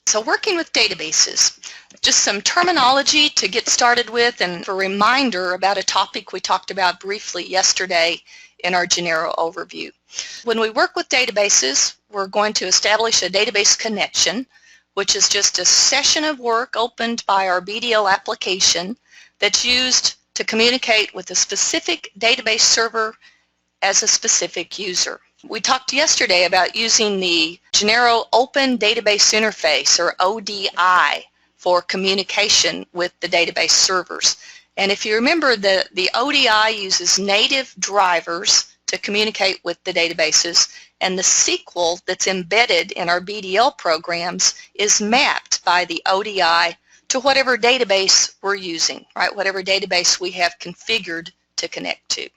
So working with databases, just some terminology to get started with and a reminder about a topic we talked about briefly yesterday in our Genero overview. When we work with databases, we're going to establish a database connection, which is just a session of work opened by our BDL application that's used to communicate with a specific database server as a specific user. We talked yesterday about using the Genero Open Database Interface, or ODI, for communication with the database servers. And if you remember, the ODI uses native drivers to communicate with the databases, and the SQL that's embedded in our BDL programs is mapped by the ODI to whatever database we're using, right? Whatever database we have configured to connect to.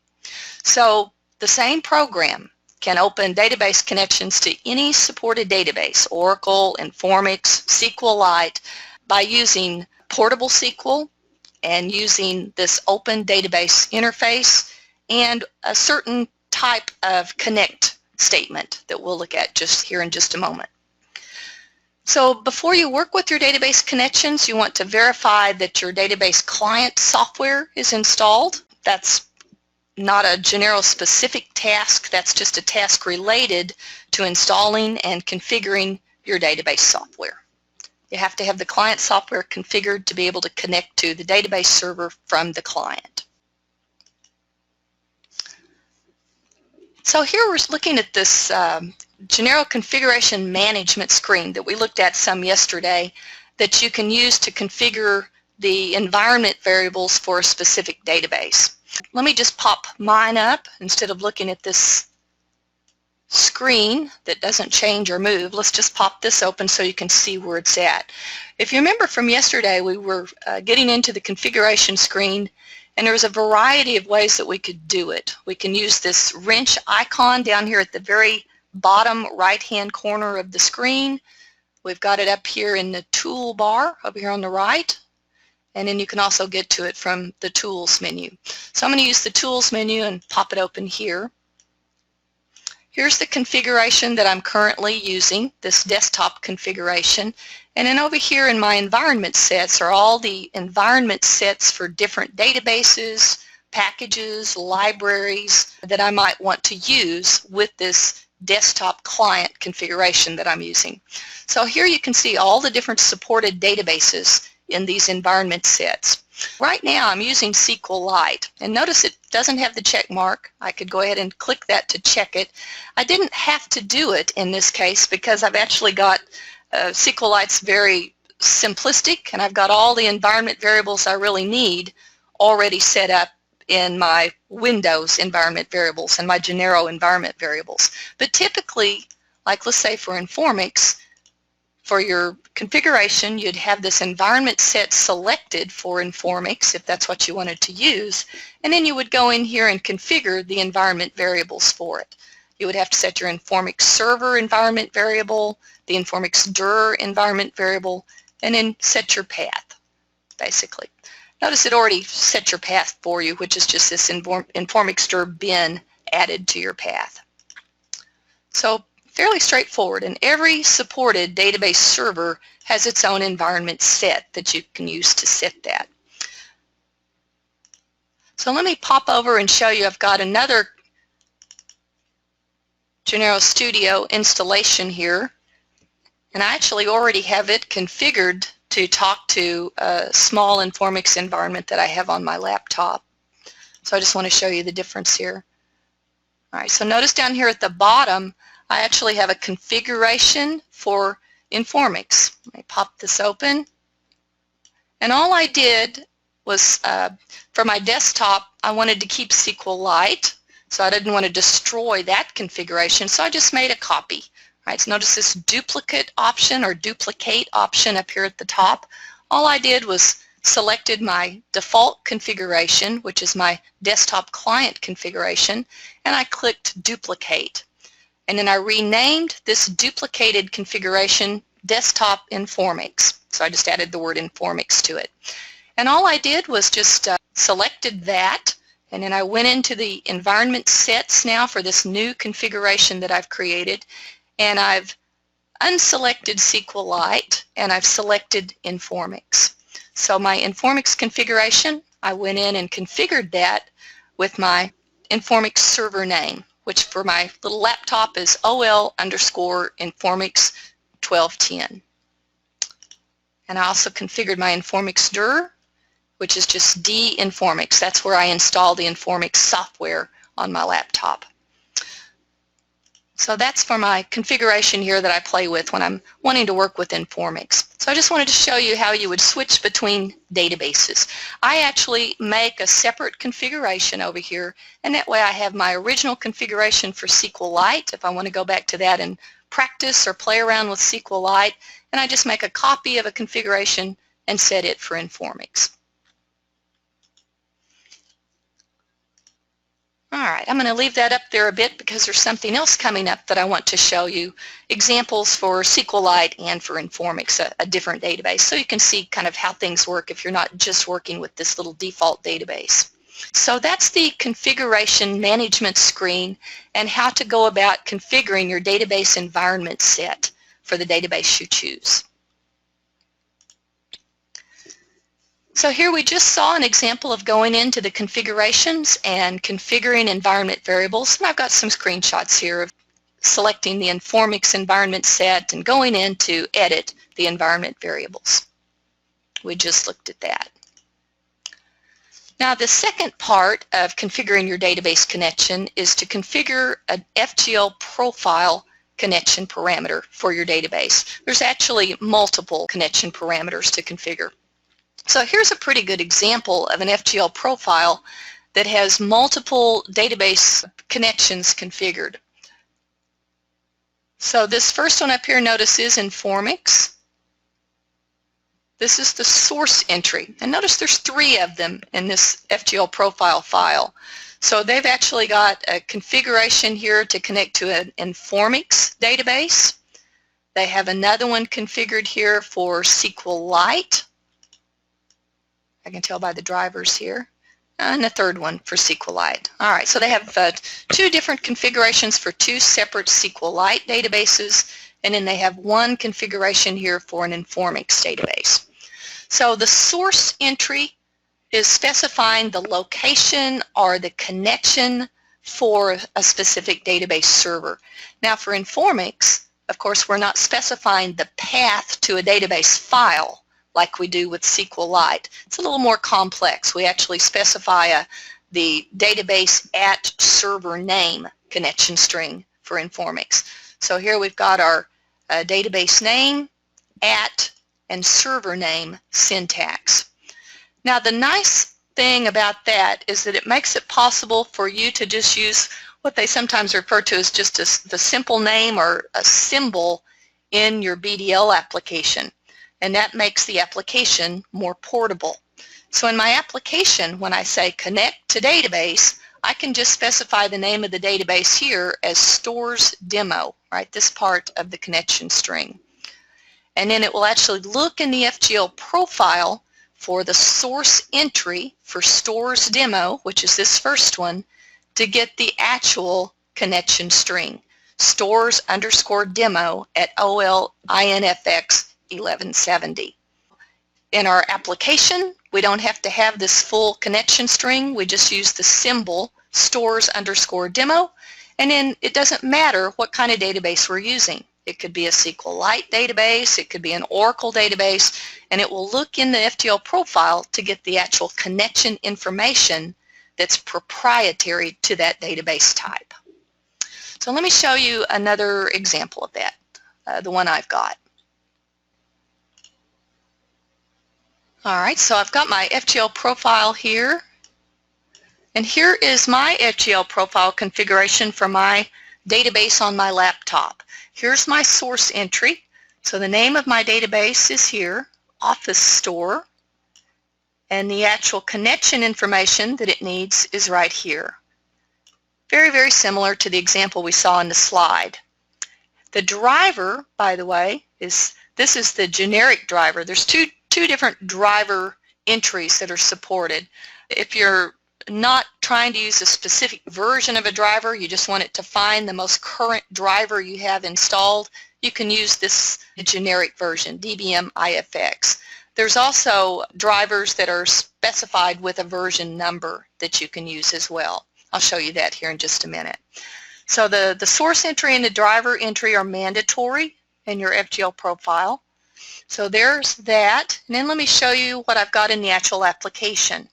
So the same program can open database connections to any supported database, Oracle, Informix, SQLite, by using Portable SQL and using this open database interface and a certain type of connect statement that we'll look at just here in just a moment. So before you work with your database connections, you want to verify that your database client software is installed. That's not a Genero specific task, that's just a task related to installing and configuring your database software. You have to have the client software configured to be able to connect to the database server from the client. So here we're looking at this Genero configuration management screen that we looked at some yesterday that you can use to configure the environment variables for a specific database. Let me just pop mine up instead of looking at this screen that doesn't change or move. Let's just pop this open so you can see where it's at. If you remember from yesterday, we were getting into the configuration screen, and there was a variety of ways that we could do it. We can use this wrench icon down here at the very bottom right-hand corner of the screen. We've got it up here in the toolbar over here on the right. And then you can also get to it from the Tools menu. So I'm going to use the Tools menu and pop it open here. Here's the configuration that I'm currently using, this desktop configuration. And then over here in my environment sets are all the environment sets for different databases, packages, libraries that I might want to use with this desktop client configuration that I'm using. So here you can see all the different supported databases in these environment sets. Right now I'm using SQLite, and notice it doesn't have the check mark. I could go ahead and click that to check it. I didn't have to do it in this case because I've actually got SQLite's very simplistic, and I've got all the environment variables I really need already set up in my Windows environment variables and my Genero environment variables. But typically, like let's say for Informix, for your configuration, you'd have this environment set selected for Informix if that's what you wanted to use, and then you would go in here and configure the environment variables for it. You would have to set your Informix server environment variable, the Informix dir environment variable, and then set your path, basically. Notice it already set your path for you, which is just this Informix dir bin added to your path. So fairly straightforward, and every supported database server has its own environment set that you can use to set that. So let me pop over and show you I've got another Genero Studio installation here, and I actually already have it configured to talk to a small Informix environment that I have on my laptop. So I just want to show you the difference here. All right, so notice down here at the bottom I actually have a configuration for Informix. Let me pop this open. And all I did was, for my desktop, I wanted to keep SQLite, so I didn't want to destroy that configuration, so I just made a copy. All right, so notice this duplicate option or duplicate option up here at the top. All I did was selected my default configuration, which is my desktop client configuration, and I clicked duplicate. And then I renamed this duplicated configuration Desktop Informix. So I just added the word Informix to it. And all I did was just selected that, and then I went into the environment sets now for this new configuration that I've created, and I've unselected SQLite, and I've selected Informix. So my Informix configuration, I went in and configured that with my Informix server name, which for my little laptop is OL_Informix 1210. And I also configured my Informix dir, which is just d-Informix. That's where I install the Informix software on my laptop. So that's for my configuration here that I play with when I'm wanting to work with Informix. So I just wanted to show you how you would switch between databases. I actually make a separate configuration over here, and that way I have my original configuration for SQLite if I want to go back to that and practice or play around with SQLite, and I just make a copy of a configuration and set it for Informix. All right, I'm going to leave that up there a bit because there's something else coming up that I want to show you, examples for SQLite and for Informix, a different database, so you can see kind of how things work if you're not just working with this little default database. So that's the configuration management screen and how to go about configuring your database environment set for the database you choose. So here we just saw an example of going into the configurations and configuring environment variables, and I've got some screenshots here of selecting the Informix environment set and going in to edit the environment variables. We just looked at that. Now the second part of configuring your database connection is to configure an FGLPROFILE connection parameter for your database. There's actually multiple connection parameters to configure. So here's a pretty good example of an FGLPROFILE that has multiple database connections configured. So this first one up here, notice, is Informix. This is the source entry. And notice there's 3 of them in this FGLPROFILE file. So they've actually got a configuration here to connect to an Informix database. They have another one configured here for SQLite. I can tell by the drivers here, and a third one for SQLite. All right, so they have 2 different configurations for 2 separate SQLite databases, and then they have 1 configuration here for an Informix database. So the source entry is specifying the location or the connection for a specific database server. Now for Informix, of course, we're not specifying the path to a database file like we do with SQLite. It's a little more complex. We actually specify the database at server name connection string for Informix. So here we've got our database name, at, and server name syntax. Now the nice thing about that is that it makes it possible for you to just use what they sometimes refer to as just the simple name or a symbol in your BDL application. And that makes the application more portable. So in my application, when I say connect to database, I can just specify the name of the database here as stores demo, right, this part of the connection string. And then it will actually look in the FGLPROFILE for the source entry for stores demo, which is this first one, to get the actual connection string, stores_demo at OLINFX 1170. In our application, we don't have to have this full connection string. We just use the symbol stores_demo, and then it doesn't matter what kind of database we're using. It could be a SQLite database, it could be an Oracle database, and it will look in the FGLPROFILE to get the actual connection information that's proprietary to that database type. So let me show you another example of that, the one I've got. All right, so I've got my FGLPROFILE here, and here is my FGLPROFILE configuration for my database on my laptop. Here's my source entry. So the name of my database is here, Office Store, and the actual connection information that it needs is right here. Very, very similar to the example we saw in the slide. The driver, by the way, this is the generic driver. There's two different driver entries that are supported. If you're not trying to use a specific version of a driver, you just want it to find the most current driver you have installed, you can use this generic version, DBM-IFX. There's also drivers that are specified with a version number that you can use as well. I'll show you that here in just a minute. So the source entry and the driver entry are mandatory in your FGL profile. So there's that. And then let me show you what I've got in the actual application.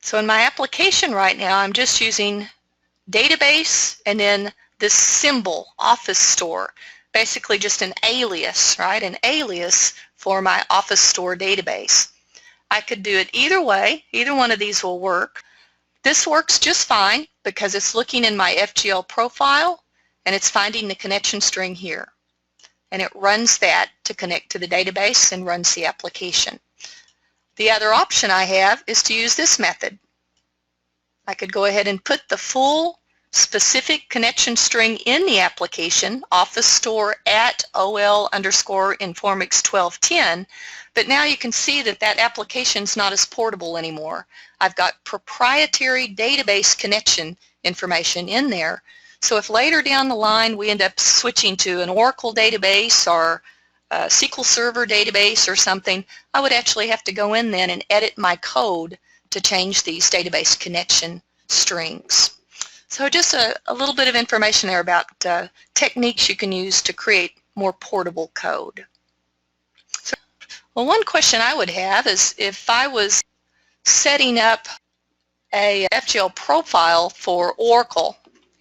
So in my application right now, I'm just using database and then this symbol, Office Store, basically just an alias, right? An alias for my Office Store database. I could do it either way. Either one of these will work. This works just fine because it's looking in my FGL profile and it's finding the connection string here. And it runs that to connect to the database and runs the application. The other option I have is to use this method. I could go ahead and put the full specific connection string in the application, Office Store at OL_Informix1210, but now you can see that that application is not as portable anymore. I've got proprietary database connection information in there, so if later down the line we end up switching to an Oracle database or a SQL Server database or something, I would actually have to go in then and edit my code to change these database connection strings. So just a little bit of information there about techniques you can use to create more portable code. So, well, one question I would have is if I was setting up a FGL profile for Oracle,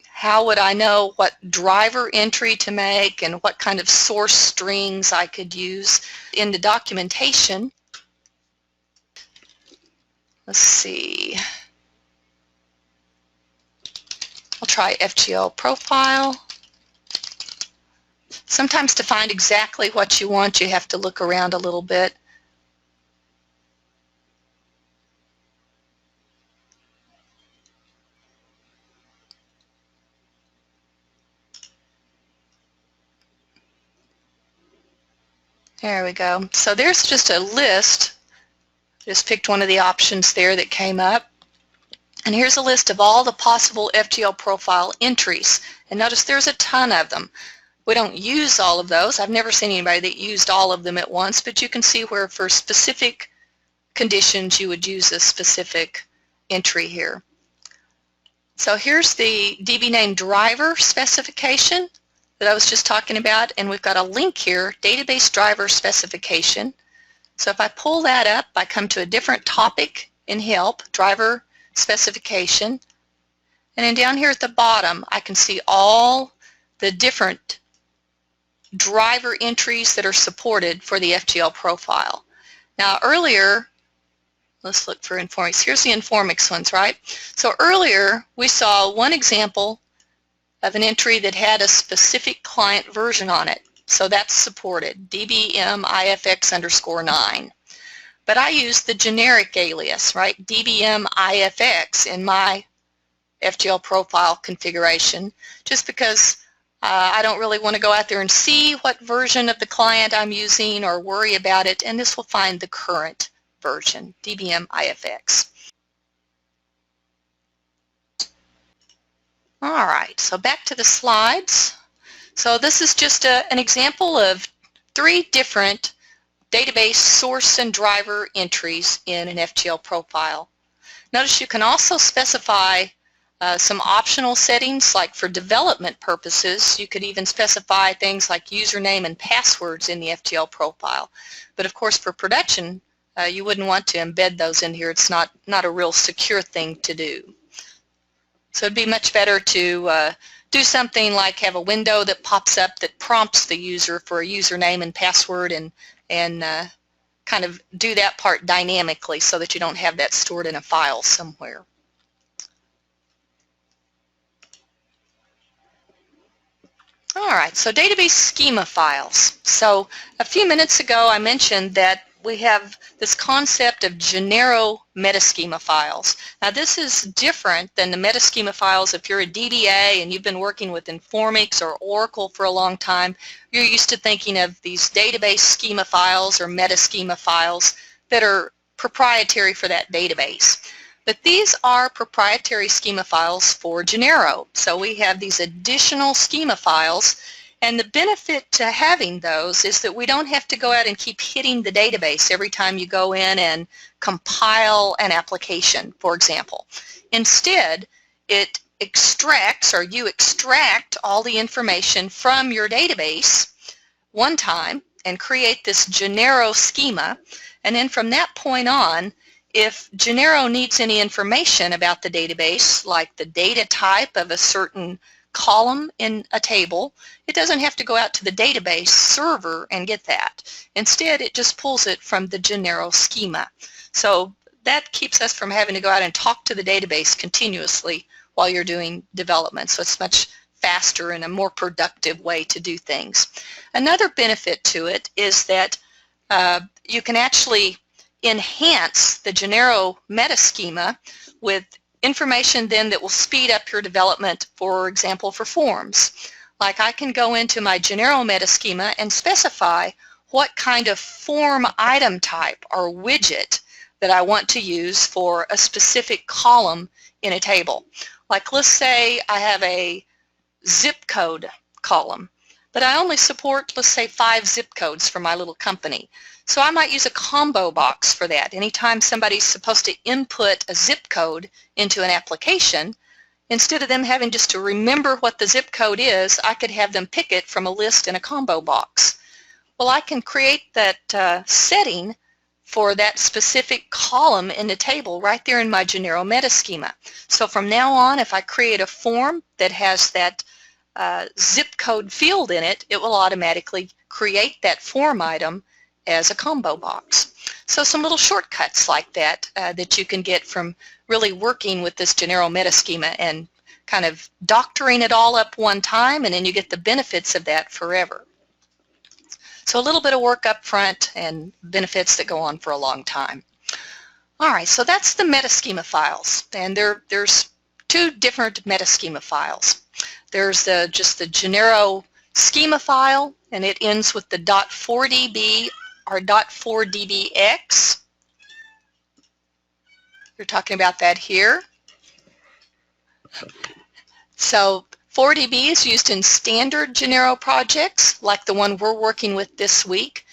how would I know what driver entry to make and what kind of source strings I could use in the documentation? Let's see. I'll try FGL profile. Sometimes to find exactly what you want, you have to look around a little bit. There we go. So there's just a list. Just picked one of the options there that came up. And here's a list of all the possible FGL profile entries. And notice there's a ton of them. We don't use all of those. I've never seen anybody that used all of them at once, but you can see where for specific conditions you would use a specific entry here. So here's the DB name driver specification that I was just talking about, and we've got a link here, database driver specification. So if I pull that up, I come to a different topic in help, driver specification, and then down here at the bottom I can see all the different driver entries that are supported for the FGL profile. Now earlier, let's look for Informix. Here's the Informix ones, right? So earlier we saw one example of an entry that had a specific client version on it. So that's supported, DBM-IFX_9. But I use the generic alias, right, DBM-IFX in my FGL profile configuration, just because I don't really want to go out there and see what version of the client I'm using or worry about it, and this will find the current version, DBM-IFX. All right, so back to the slides. So this is just an example of 3 different database source and driver entries in an FGL profile. Notice you can also specify some optional settings, like for development purposes. You could even specify things like username and passwords in the FGL profile. But of course for production, you wouldn't want to embed those in here. It's not a real secure thing to do. So it'd be much better to do something like have a window that pops up that prompts the user for a username and password and kind of do that part dynamically so that you don't have that stored in a file somewhere. All right, so database schema files. So a few minutes ago I mentioned that we have this concept of Genero metaschema files. Now this is different than the metaschema files. If you're a DDA and you've been working with Informix or Oracle for a long time, you're used to thinking of these database schema files or metaschema files that are proprietary for that database. But these are proprietary schema files for Genero. So we have these additional schema files, and the benefit to having those is that we don't have to go out and keep hitting the database every time you go in and compile an application, for example. Instead, it extracts, or you extract all the information from your database one time and create this Genero schema, and then from that point on, if Genero needs any information about the database, like the data type of a certain column in a table, it doesn't have to go out to the database server and get that. Instead, it just pulls it from the Genero schema. So that keeps us from having to go out and talk to the database continuously while you're doing development. So it's much faster and a more productive way to do things. Another benefit to it is that you can actually enhance the Genero meta schema with information then that will speed up your development, for example, for forms. Like I can go into my Genero meta schema and specify what kind of form item type or widget that I want to use for a specific column in a table. Like let's say I have a zip code column, but I only support, let's say, 5 zip codes for my little company. So I might use a combo box for that. Anytime somebody's supposed to input a zip code into an application, instead of them having just to remember what the zip code is, I could have them pick it from a list in a combo box. Well, I can create that setting for that specific column in the table right there in my Genero meta schema. So from now on, if I create a form that has that zip code field in it, it will automatically create that form item as a combo box. So some little shortcuts like that that you can get from really working with this Genero meta schema and kind of doctoring it all up one time, and then you get the benefits of that forever. So a little bit of work up front and benefits that go on for a long time. All right, so that's the meta schema files, and there's 2 different meta schema files. There's just the Genero schema file, and it ends with the .4db or .4dbx. You're talking about that here. So 4db is used in standard Genero projects like the one we're working with this week.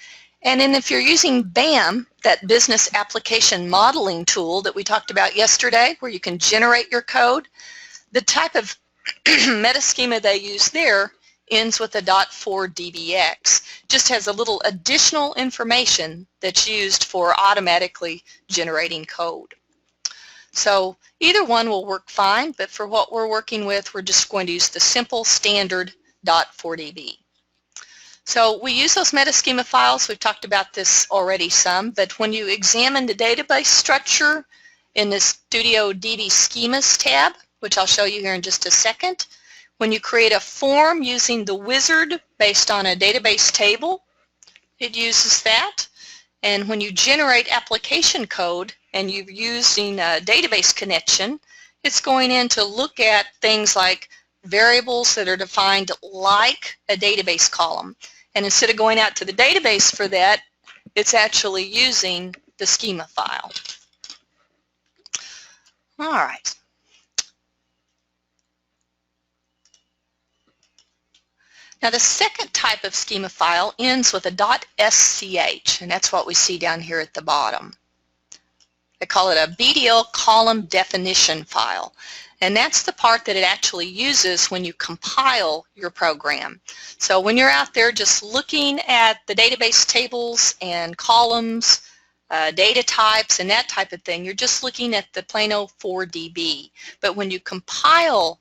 And then if you're using BAM, that business application modeling tool that we talked about yesterday, where you can generate your code, the type of meta schema they use there ends with a .4dbx. Just has a little additional information that's used for automatically generating code. So either one will work fine, but for what we're working with, we're just going to use the simple standard .4db. So we use those meta schema files. We've talked about this already some, but when you examine the database structure in the Studio DB Schemas tab, which I'll show you here in just a second, when you create a form using the wizard based on a database table, it uses that. And when you generate application code and you're using a database connection, it's going in to look at things like variables that are defined like a database column. And instead of going out to the database for that, it's actually using the schema file. All right. Now the second type of schema file ends with a .sch, and that's what we see down here at the bottom. They call it a BDL column definition file, and that's the part that it actually uses when you compile your program. So when you're out there just looking at the database tables and columns, data types and that type of thing, you're just looking at the plain old 4db. But when you compile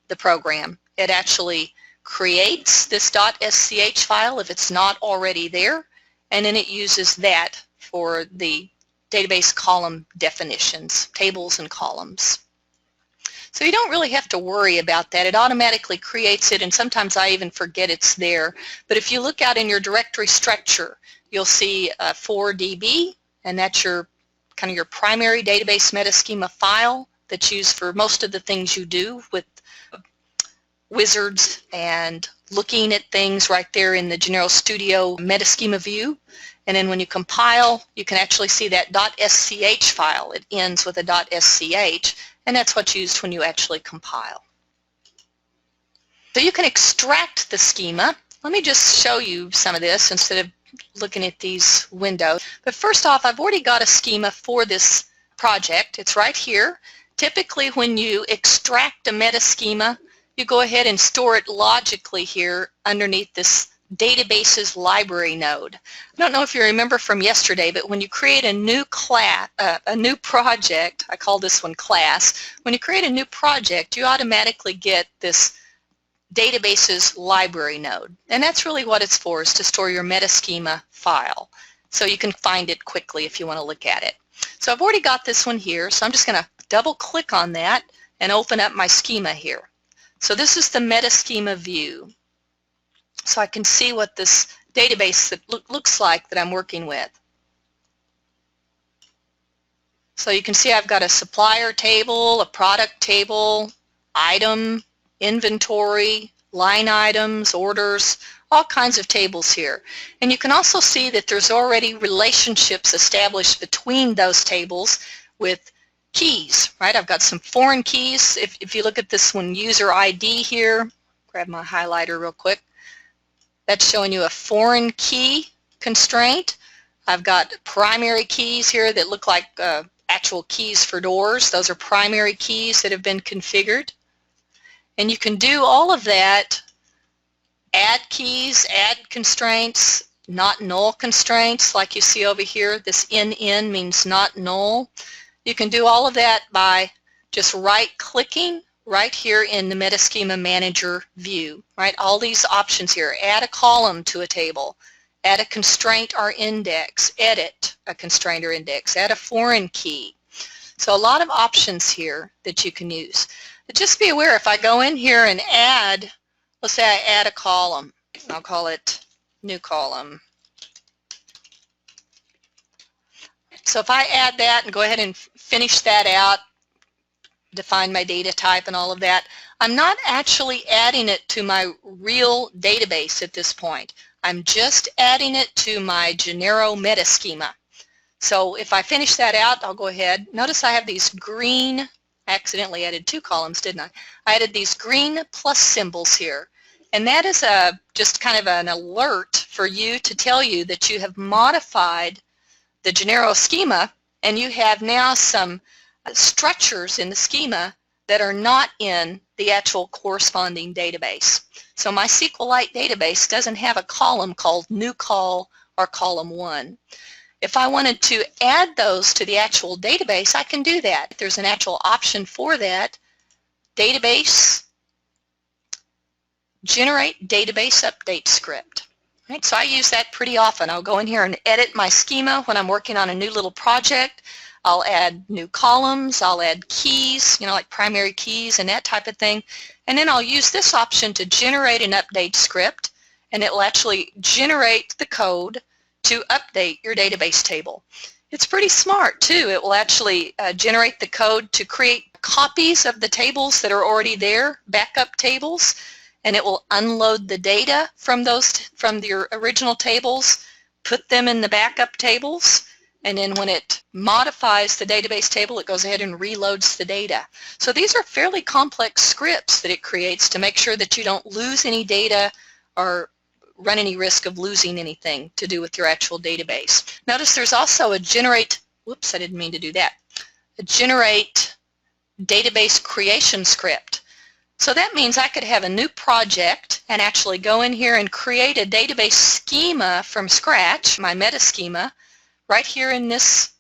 the program, it actually creates this .sch file if it's not already there, and then it uses that for the database column definitions, tables and columns. So you don't really have to worry about that. It automatically creates it, and sometimes I even forget it's there. But if you look out in your directory structure, you'll see 4db, and that's your kind of your primary database metaschema file that's used for most of the things you do with wizards and looking at things right there in the Genero Studio Meta-schema view. And then when you compile, you can actually see that .sch file. It ends with a .sch, and that's what's used when you actually compile. So you can extract the schema. Let me just show you some of this instead of looking at these windows. But first off, I've already got a schema for this project. It's right here. Typically when you extract a meta schema, you go ahead and store it logically here underneath this Databases Library node. I don't know if you remember from yesterday, but when you create a new class, a new project, I call this one class, when you create a new project, you automatically get this Databases Library node. And that's really what it's for, is to store your meta schema file. So you can find it quickly if you want to look at it. So I've already got this one here, so I'm just going to double click on that and open up my schema here. So this is the meta schema view. So I can see what this database that looks like that I'm working with. So you can see I've got a supplier table, a product table, item, inventory, line items, orders, all kinds of tables here. And you can also see that there's already relationships established between those tables with keys, right? I've got some foreign keys. If you look at this one, user ID here, grab my highlighter real quick. That's showing you a foreign key constraint. I've got primary keys here that look like actual keys for doors. Those are primary keys that have been configured. And you can do all of that, add keys, add constraints, not null constraints like you see over here. This NN means not null. You can do all of that by just right-clicking right here in the Meta-schema Manager view, right? All these options here. Add a column to a table, add a constraint or index, edit a constraint or index, add a foreign key. So a lot of options here that you can use. But just be aware, if I go in here and add, let's say I add a column, I'll call it new column. So if I add that and go ahead and finish that out, define my data type and all of that, I'm not actually adding it to my real database at this point. I'm just adding it to my Genero meta schema. So if I finish that out, I'll go ahead. Notice I have these green, I accidentally added two columns, didn't I? I added these green plus symbols here. And that is just kind of an alert for you to tell you that you have modified the Genero schema and you have now some structures in the schema that are not in the actual corresponding database. So my SQLite database doesn't have a column called new call or column 1. If I wanted to add those to the actual database, I can do that. There's an actual option for that. Database, generate database update script. Right, so I use that pretty often. I'll go in here and edit my schema when I'm working on a new little project. I'll add new columns, I'll add keys, like primary keys and that type of thing. And then I'll use this option to generate an update script, and it will actually generate the code to update your database table. It's pretty smart too. It will actually generate the code to create copies of the tables that are already there, backup tables, and it will unload the data from your original tables, put them in the backup tables, and then when it modifies the database table, it goes ahead and reloads the data. So these are fairly complex scripts that it creates to make sure that you don't lose any data or run any risk of losing anything to do with your actual database. Notice there's also a generate, whoops, I didn't mean to do that, a generate database creation script. So that means I could have a new project and actually go in here and create a database schema from scratch, my meta schema, right here in this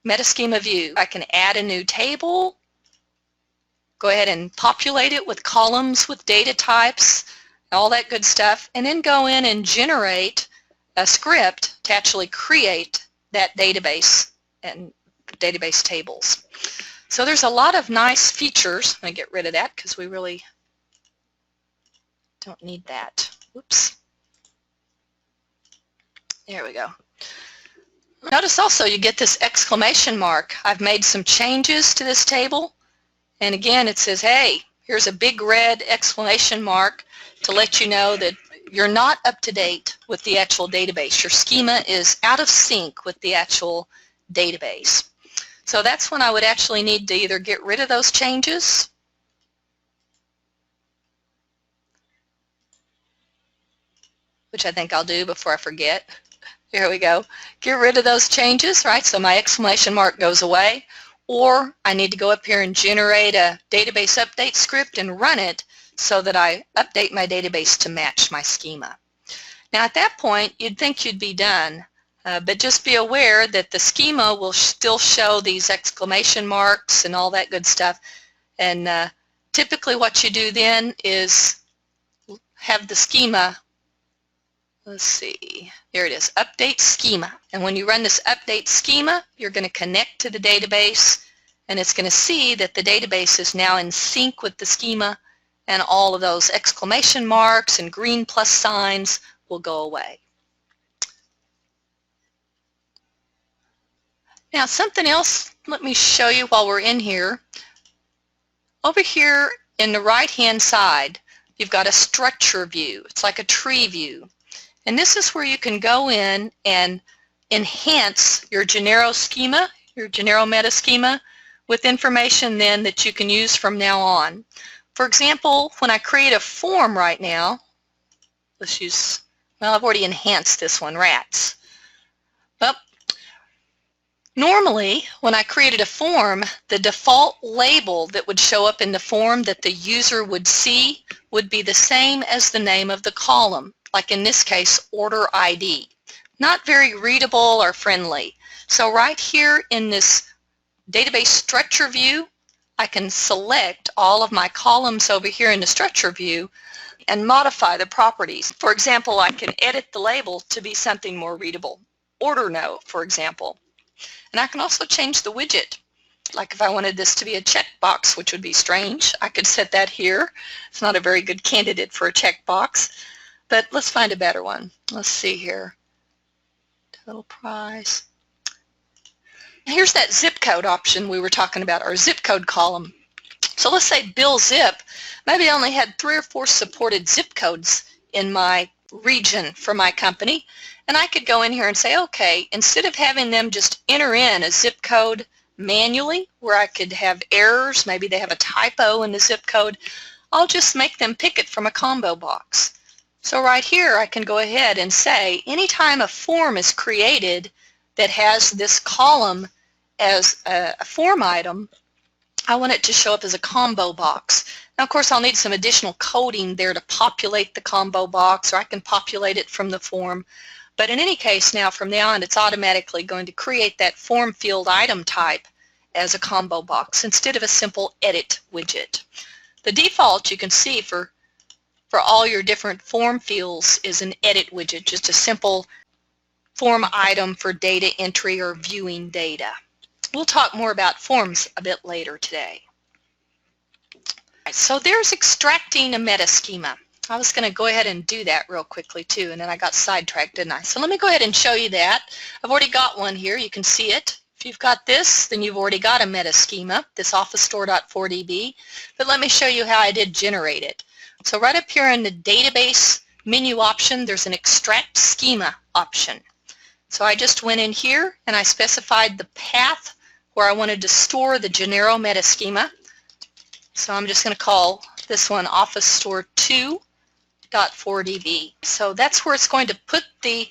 meta schema view. I can add a new table, go ahead and populate it with columns with data types, all that good stuff, and then go in and generate a script to actually create that database and database tables. So there's a lot of nice features. I'm going to get rid of that because we really don't need that. Oops. There we go. Notice also you get this exclamation mark. I've made some changes to this table, and again it says, hey, Here's a big red exclamation mark to let you know that you're not up to date with the actual database. Your schema is out of sync with the actual database. So that's when I would actually need to either get rid of those changes which I think I'll do before I forget. Here we go. Get rid of those changes, right? So my exclamation mark goes away. Or I need to go up here and generate a database update script and run it so that I update my database to match my schema. Now at that point, you'd think you'd be done, but just be aware that the schema will still show these exclamation marks and all that good stuff. And typically what you do then is have the schema, let's see, there it is, update schema. And when you run this update schema, you're going to connect to the database, and it's going to see that the database is now in sync with the schema, and all of those exclamation marks and green plus signs will go away. Now something else, let me show you while we're in here. Over here in the right-hand side, you've got a structure view. It's like a tree view. And this is where you can go in and enhance your Genero schema, your Genero meta schema, with information then that you can use from now on. For example, when I create a form right now, let's use, well, I've already enhanced this one, rats. Well, normally when I created a form, the default label that would show up in the form that the user would see would be the same as the name of the column. Like in this case, order ID. Not very readable or friendly. So right here in this database structure view, I can select all of my columns over here in the structure view and modify the properties. For example, I can edit the label to be something more readable. Order note, for example. And I can also change the widget. Like if I wanted this to be a checkbox, which would be strange, I could set that here. It's not a very good candidate for a checkbox. But let's find a better one. Let's see here. Total price. Here's that zip code option we were talking about, our zip code column. So let's say bill zip. Maybe I only had 3 or 4 supported zip codes in my region for my company. And I could go in here and say, okay, instead of having them just enter in a zip code manually, where I could have errors, maybe they have a typo in the zip code, I'll just make them pick it from a combo box. So right here I can go ahead and say anytime a form is created that has this column as a form item, I want it to show up as a combo box. Now of course I'll need some additional coding there to populate the combo box, or I can populate it from the form. But in any case now from now on it's automatically going to create that form field item type as a combo box instead of a simple edit widget. The default you can see for all your different form fields is an edit widget, just a simple form item for data entry or viewing data. We'll talk more about forms a bit later today. So there's extracting a meta schema. I was going to go ahead and do that real quickly too, and then I got sidetracked, didn't I? So let me go ahead and show you that. I've already got one here. You can see it. If you've got this, then you've already got a meta schema, this officestore.4db. But let me show you how I did generate it. So right up here in the database menu option, there's an extract schema option. So I just went in here and I specified the path where I wanted to store the Genero meta schema. So I'm just going to call this one officestore2.4db. So that's where it's going to put the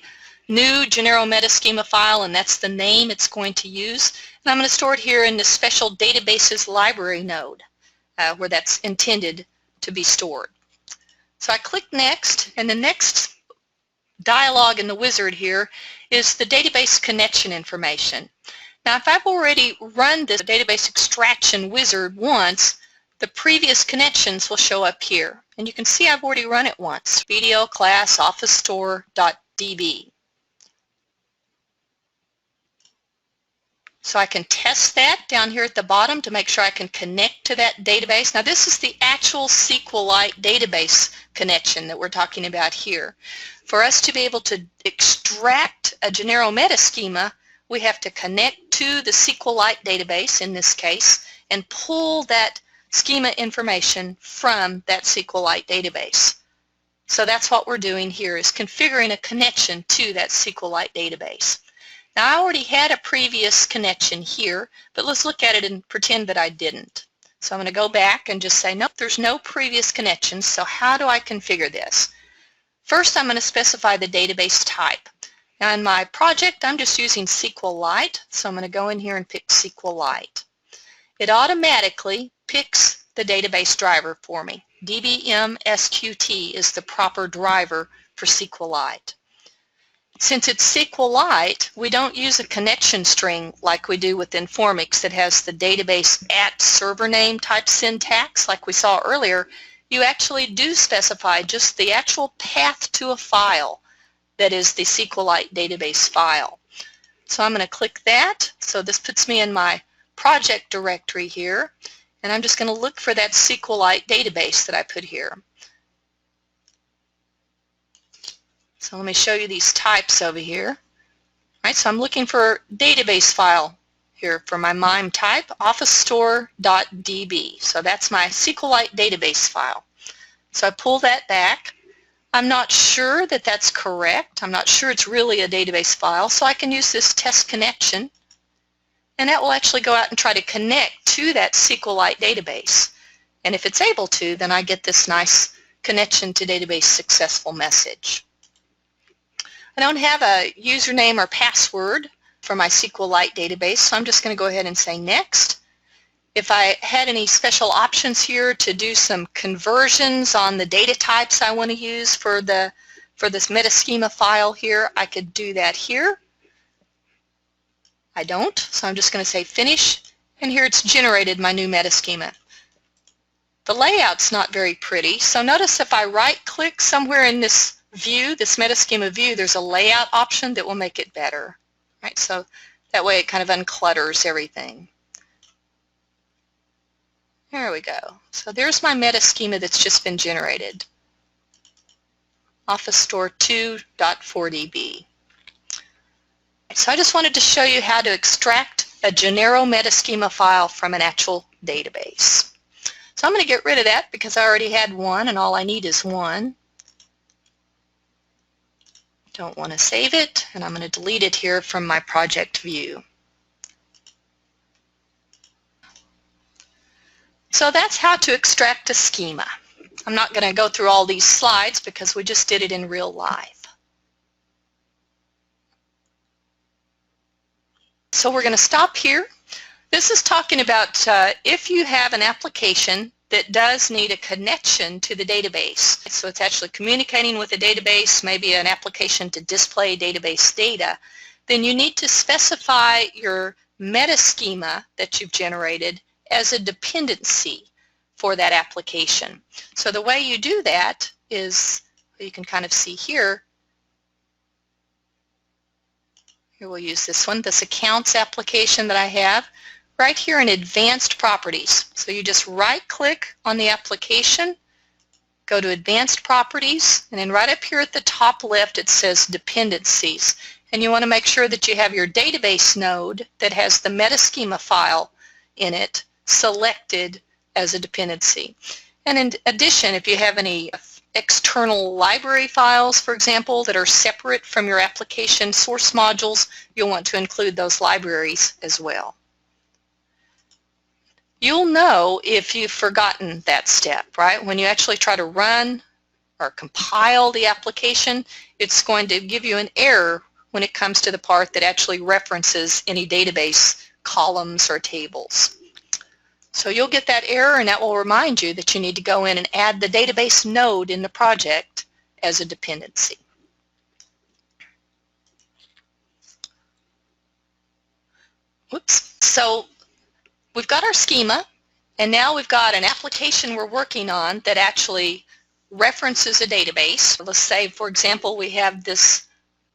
new Genero meta schema file, and that's the name it's going to use. And I'm going to store it here in the special databases library node where that's intended to be stored. So I click next, and the next dialog in the wizard here is the database connection information. Now if I've already run this database extraction wizard once, the previous connections will show up here. And you can see I've already run it once, video class officestore.db. So I can test that down here at the bottom to make sure I can connect to that database. Now this is the actual SQLite database connection that we're talking about here. For us to be able to extract a Genero meta schema, we have to connect to the SQLite database in this case and pull that schema information from that SQLite database. So that's what we're doing here, is configuring a connection to that SQLite database. Now I already had a previous connection here, but let's look at it and pretend that I didn't. So I'm going to go back and just say, nope, there's no previous connection, so how do I configure this? First, I'm going to specify the database type. Now in my project, I'm just using SQLite, so I'm going to go in here and pick SQLite. It automatically picks the database driver for me. DBMSQT is the proper driver for SQLite. Since it's SQLite, we don't use a connection string like we do with Informix that has the database at server name type syntax like we saw earlier. You actually do specify just the actual path to a file that is the SQLite database file. So I'm going to click that. So this puts me in my project directory here, and I'm just going to look for that SQLite database that I put here. So let me show you these types over here. All right, so I'm looking for database file here for my MIME type, officestore.db. So that's my SQLite database file. So I pull that back. I'm not sure that that's correct. I'm not sure it's really a database file, so I can use this test connection, and that will actually go out and try to connect to that SQLite database. And if it's able to, then I get this nice connection to database successful message. I don't have a username or password for my SQLite database, so I'm just going to go ahead and say next. If I had any special options here to do some conversions on the data types I want to use for this metaschema file here, I could do that here. I don't, so I'm just going to say finish, and here it's generated my new metaschema. The layout's not very pretty, so notice if I right-click somewhere in this view, this metaschema view, there's a layout option that will make it better. Right, so that way it kind of unclutters everything. There we go. So there's my metaschema that's just been generated. Office Store 2.4db. So I just wanted to show you how to extract a Genero metaschema file from an actual database. So I'm going to get rid of that because I already had one and all I need is one. Don't want to save it, and I'm going to delete it here from my project view. So that's how to extract a schema. I'm not going to go through all these slides because we just did it in real life. So we're going to stop here. This is talking about if you have an application that does need a connection to the database. So it's actually communicating with the database, maybe an application to display database data, then you need to specify your metaschema that you've generated as a dependency for that application. So the way you do that is, you can kind of see here, we'll use this one, this accounts application that I have. Right here in Advanced Properties. So you just right-click on the application, go to Advanced Properties, and then right up here at the top left it says Dependencies. And you want to make sure that you have your database node that has the metaschema file in it selected as a dependency. And in addition, if you have any external library files, for example, that are separate from your application source modules, you'll want to include those libraries as well. You'll know if you've forgotten that step, right? When you actually try to run or compile the application, it's going to give you an error when it comes to the part that actually references any database columns or tables. So you'll get that error, and that will remind you that you need to go in and add the database node in the project as a dependency. Whoops. So we've got our schema, and now we've got an application we're working on that actually references a database. Let's say, for example, we have this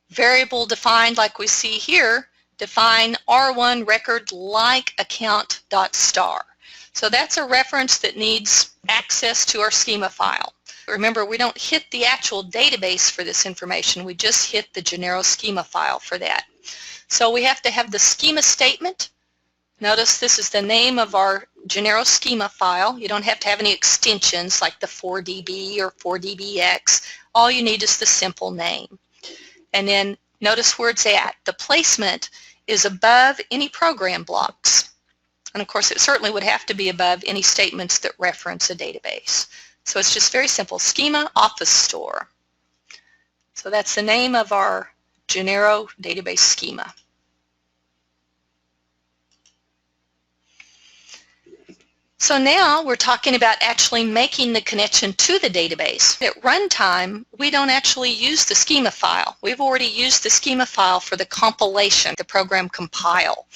variable defined like we see here, define R1 record like account.star. So that's a reference that needs access to our schema file. Remember, we don't hit the actual database for this information, we just hit the Genero schema file for that. So we have to have the schema statement. Notice this is the name of our Genero schema file. You don't have to have any extensions like the 4db or 4dbx. All you need is the simple name. And then notice where it's at. The placement is above any program blocks. And of course it certainly would have to be above any statements that reference a database. So it's just very simple. Schema Office Store. So that's the name of our Genero database schema. So now we're talking about actually making the connection to the database. At runtime, we don't actually use the schema file. We've already used the schema file for the compilation, the program compile.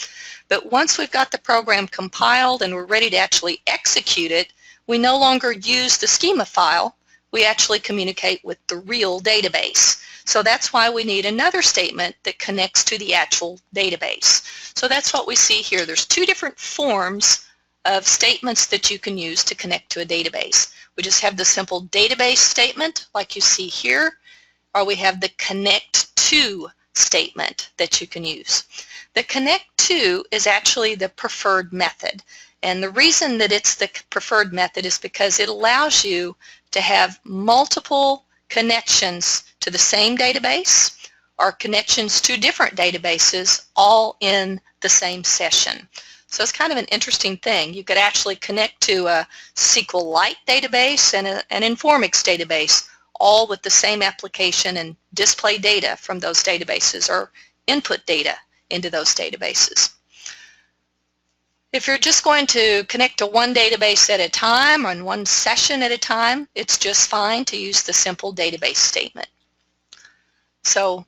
But once we've got the program compiled and we're ready to actually execute it, we no longer use the schema file. We actually communicate with the real database. So that's why we need another statement that connects to the actual database. So that's what we see here. There's two different forms of statements that you can use to connect to a database. We just have the simple database statement like you see here, or we have the connect to statement that you can use. The connect to is actually the preferred method, and the reason that it's the preferred method is because it allows you to have multiple connections to the same database or connections to different databases all in the same session. So it's kind of an interesting thing. You could actually connect to a SQLite database and an Informix database all with the same application and display data from those databases or input data into those databases. If you're just going to connect to one database at a time or in one session at a time, it's just fine to use the simple database statement. So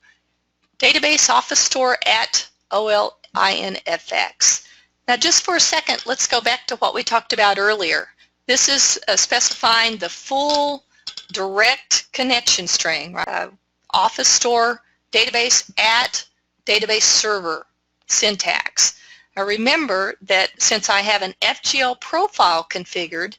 database office store at OLINFX. Now just for a second, let's go back to what we talked about earlier. This is specifying the full direct connection string, right? Office store database at database server syntax. Now remember that since I have an FGL profile configured,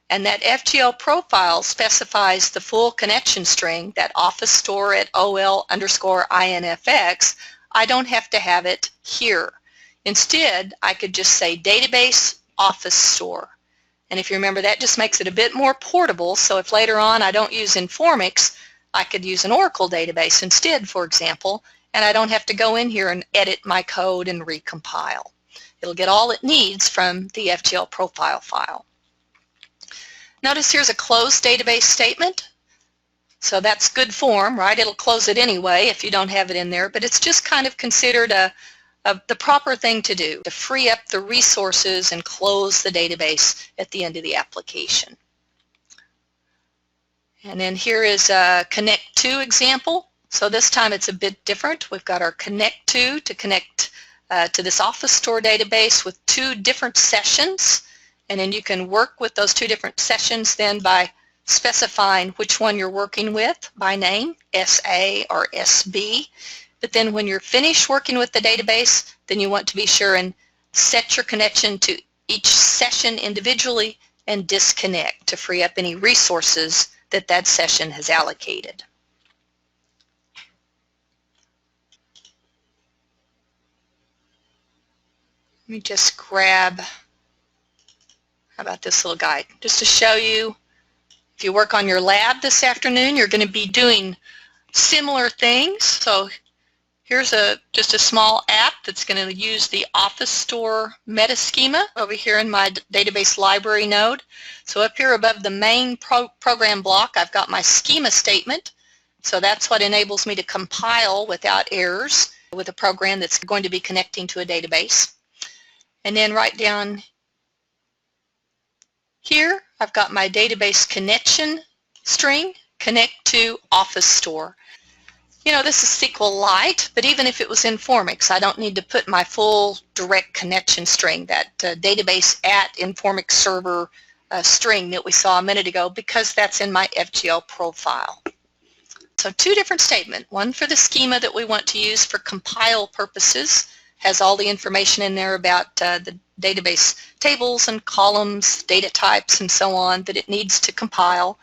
and that FGL profile specifies the full connection string, that office store at OL_INFX, I don't have to have it here. Instead, I could just say database office store. And if you remember, that just makes it a bit more portable, so if later on I don't use Informix, I could use an Oracle database instead, for example, and I don't have to go in here and edit my code and recompile. It'll get all it needs from the FGL profile file. Notice here's a closed database statement. So that's good form, right? It'll close it anyway if you don't have it in there, but it's just kind of considered the proper thing to do, to free up the resources and close the database at the end of the application. And then here is a connect to example. So this time it's a bit different. We've got our connect to connect to this office store database with two different sessions, and then you can work with those two different sessions then by specifying which one you're working with by name, SA or SB. But then when you're finished working with the database, then you want to be sure and set your connection to each session individually and disconnect to free up any resources that that session has allocated. Let me just grab, how about this little guide, just to show you, if you work on your lab this afternoon, you're going to be doing similar things. So here's just a small app that's going to use the Office Store meta schema over here in my database library node. So up here above the main program block, I've got my schema statement. So that's what enables me to compile without errors with a program that's going to be connecting to a database. And then right down here, I've got my database connection string, connect to Office Store. You know, this is SQLite, but even if it was Informix, I don't need to put my full direct connection string, that database at Informix server string that we saw a minute ago, because that's in my FGL profile. So two different statements, one for the schema that we want to use for compile purposes, has all the information in there about the database tables and columns, data types, and so on that it needs to compile.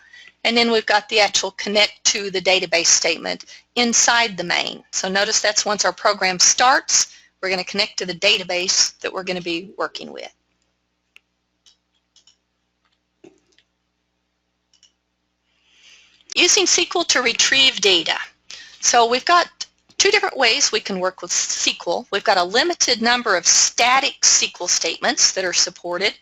And then we've got the actual connect to the database statement inside the main. So notice that's once our program starts, we're going to connect to the database that we're going to be working with. Using SQL to retrieve data. So we've got two different ways we can work with SQL. We've got a limited number of static SQL statements that are supported,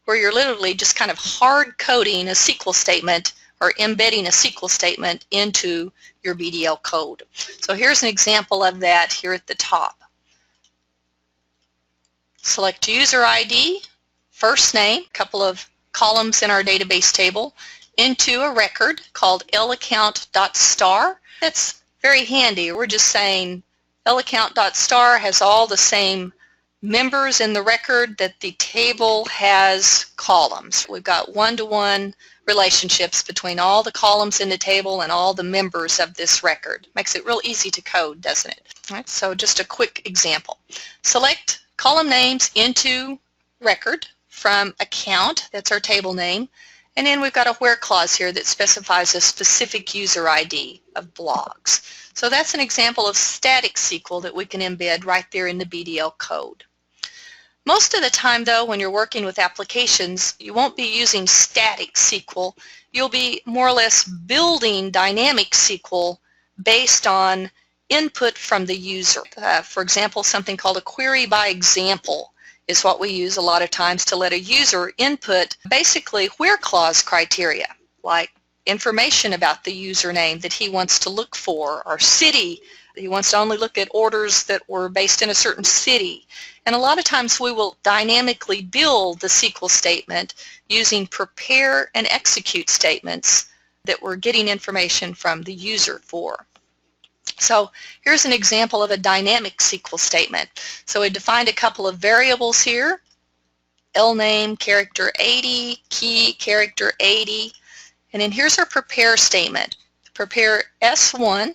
where you're literally just kind of hard coding a SQL statement or embedding a SQL statement into your BDL code. So here's an example of that here at the top. Select user ID, first name, a couple of columns in our database table, into a record called laccount.star. That's very handy. We're just saying laccount.star has all the same members in the record that the table has columns. We've got one-to-one relationships between all the columns in the table and all the members of this record. Makes it real easy to code, doesn't it? All right, so just a quick example. Select column names into record from account, that's our table name, and then we've got a where clause here that specifies a specific user ID of blogs. So that's an example of static SQL that we can embed right there in the BDL code. Most of the time, though, when you're working with applications, you won't be using static SQL. You'll be more or less building dynamic SQL based on input from the user. For example, something called a query by example is what we use a lot of times to let a user input basically where clause criteria, like information about the username that he wants to look for, or city. He wants to only look at orders that were based in a certain city. And a lot of times we will dynamically build the SQL statement using prepare and execute statements that we're getting information from the user for. So here's an example of a dynamic SQL statement. So we defined a couple of variables here, lname character 80, key character 80, and then here's our prepare statement. Prepare S1,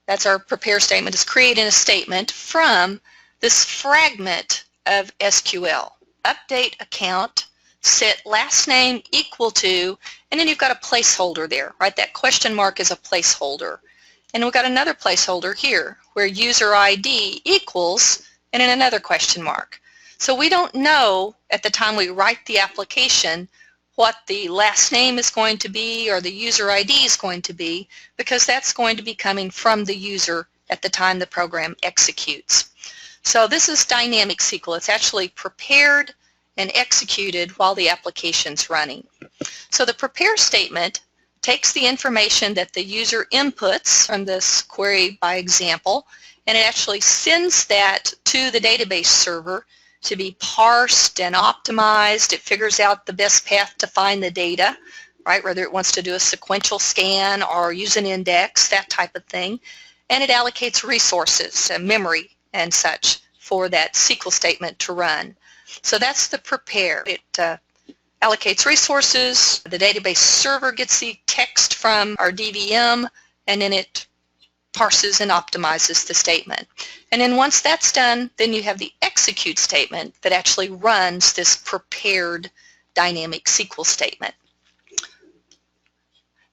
that's our prepare statement, is creating a statement from this fragment of SQL. Update account, set last name equal to, and then you've got a placeholder there, right? That question mark is a placeholder. And we've got another placeholder here where user ID equals, and then another question mark. So we don't know at the time we write the application what the last name is going to be or the user ID is going to be, because that's going to be coming from the user at the time the program executes. So this is dynamic SQL. It's actually prepared and executed while the application's running. So the prepare statement takes the information that the user inputs from this query by example, and it actually sends that to the database server to be parsed and optimized. It figures out the best path to find the data, right? Whether it wants to do a sequential scan or use an index, that type of thing. And it allocates resources, memory and such, for that SQL statement to run. So that's the prepare. It allocates resources, the database server gets the text from our DVM, and then it parses and optimizes the statement. And then once that's done, then you have the execute statement that actually runs this prepared dynamic SQL statement.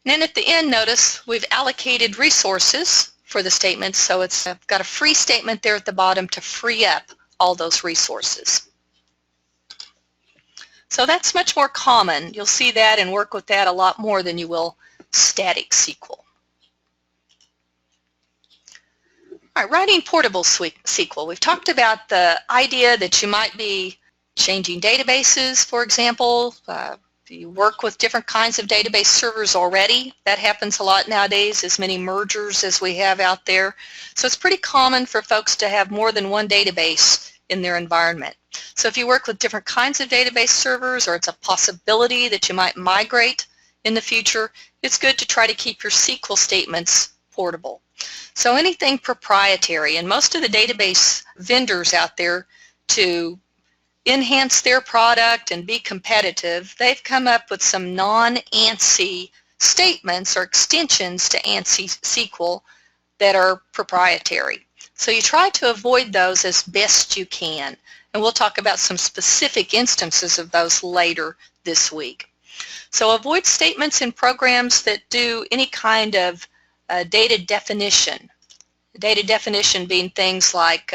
And then at the end, notice we've allocated resources for the statement, so it's got a free statement there at the bottom to free up all those resources. So that's much more common. You'll see that and work with that a lot more than you will static SQL. All right, writing portable SQL. We've talked about the idea that you might be changing databases, for example. You work with different kinds of database servers already. That happens a lot nowadays, as many mergers as we have out there. So it's pretty common for folks to have more than one database in their environment. So if you work with different kinds of database servers, or it's a possibility that you might migrate in the future, it's good to try to keep your SQL statements portable. So anything proprietary, and most of the database vendors out there, to enhance their product and be competitive, they've come up with some non-ANSI statements or extensions to ANSI SQL that are proprietary. So you try to avoid those as best you can. And we'll talk about some specific instances of those later this week. So avoid statements in programs that do any kind of data definition. Data definition being things like